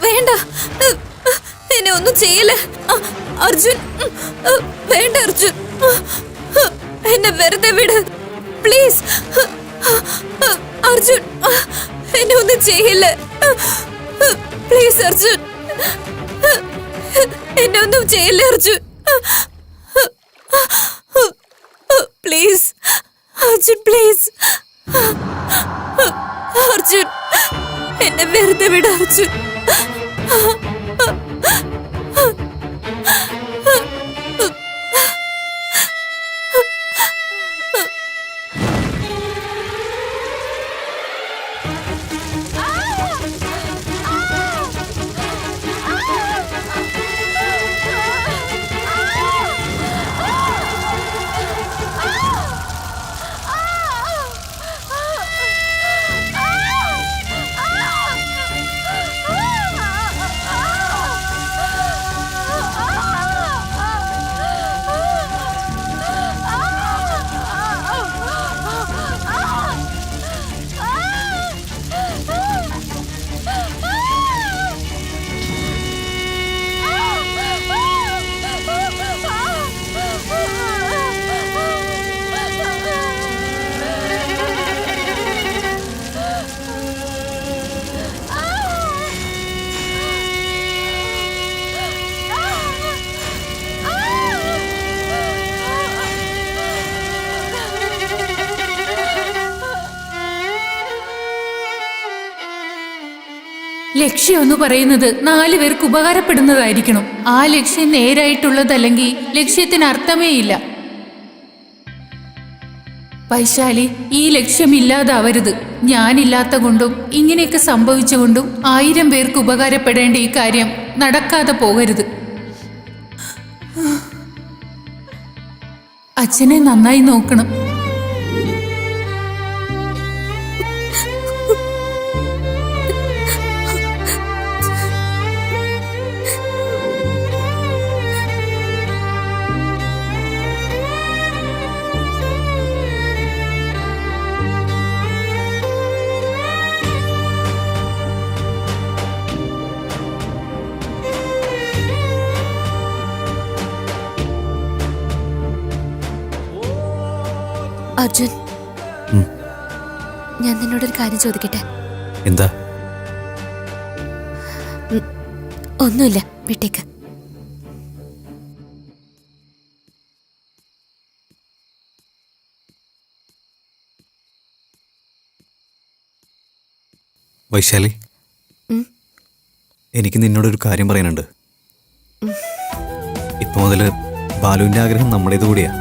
വേണ്ട, എന്നെ ഒന്നും ചെയ്യില്ല അർജുൻ. വേണ്ട അർജുൻ, എന്നെ വെറുതെ വിട് പ്ലീസ്. അർജുൻ എന്നെ ഒന്നും ചെയ്യില്ല പ്ലീസ് അർജുൻ. എന്നെ ഒന്നും ചെയ്യില്ല അർജുൻ പ്ലീസ്. അർജുൻ പ്ലീസ്. അർജുൻ എന്നെ വെറുതെ വിട് അർജുൻ. ലക്ഷ്യം എന്ന് പറയുന്നത് 4 പേർക്ക് ഉപകാരപ്പെടുന്നതായിരിക്കണം. ആ ലക്ഷ്യം നേരായിട്ടുള്ളതല്ലെങ്കിൽ ലക്ഷ്യത്തിന് അർത്ഥമേ ഇല്ല. വൈശാലി, ഈ ലക്ഷ്യമില്ലാതാവരുത്. ഞാനില്ലാത്ത കൊണ്ടും ഇങ്ങനെയൊക്കെ സംഭവിച്ചുകൊണ്ടും 1000 പേർക്ക് ഉപകാരപ്പെടേണ്ട ഈ കാര്യം നടക്കാതെ പോകരുത്. അച്ഛനെ നന്നായി നോക്കണം. അർജുൻ, ഉം. ഞാൻ നിന്നോടൊരു കാര്യം ചോദിക്കട്ടെ? എന്താ? ഒന്നുമില്ല, വിട്ടേക്ക്. വൈശാലി, ഉം. എനിക്ക് നിന്നോടൊരു കാര്യം പറയാനുണ്ട്. ഇപ്പൊ മുതല് ബാലുവിന്റെ ആഗ്രഹം നമ്മുടേത് കൂടിയാ.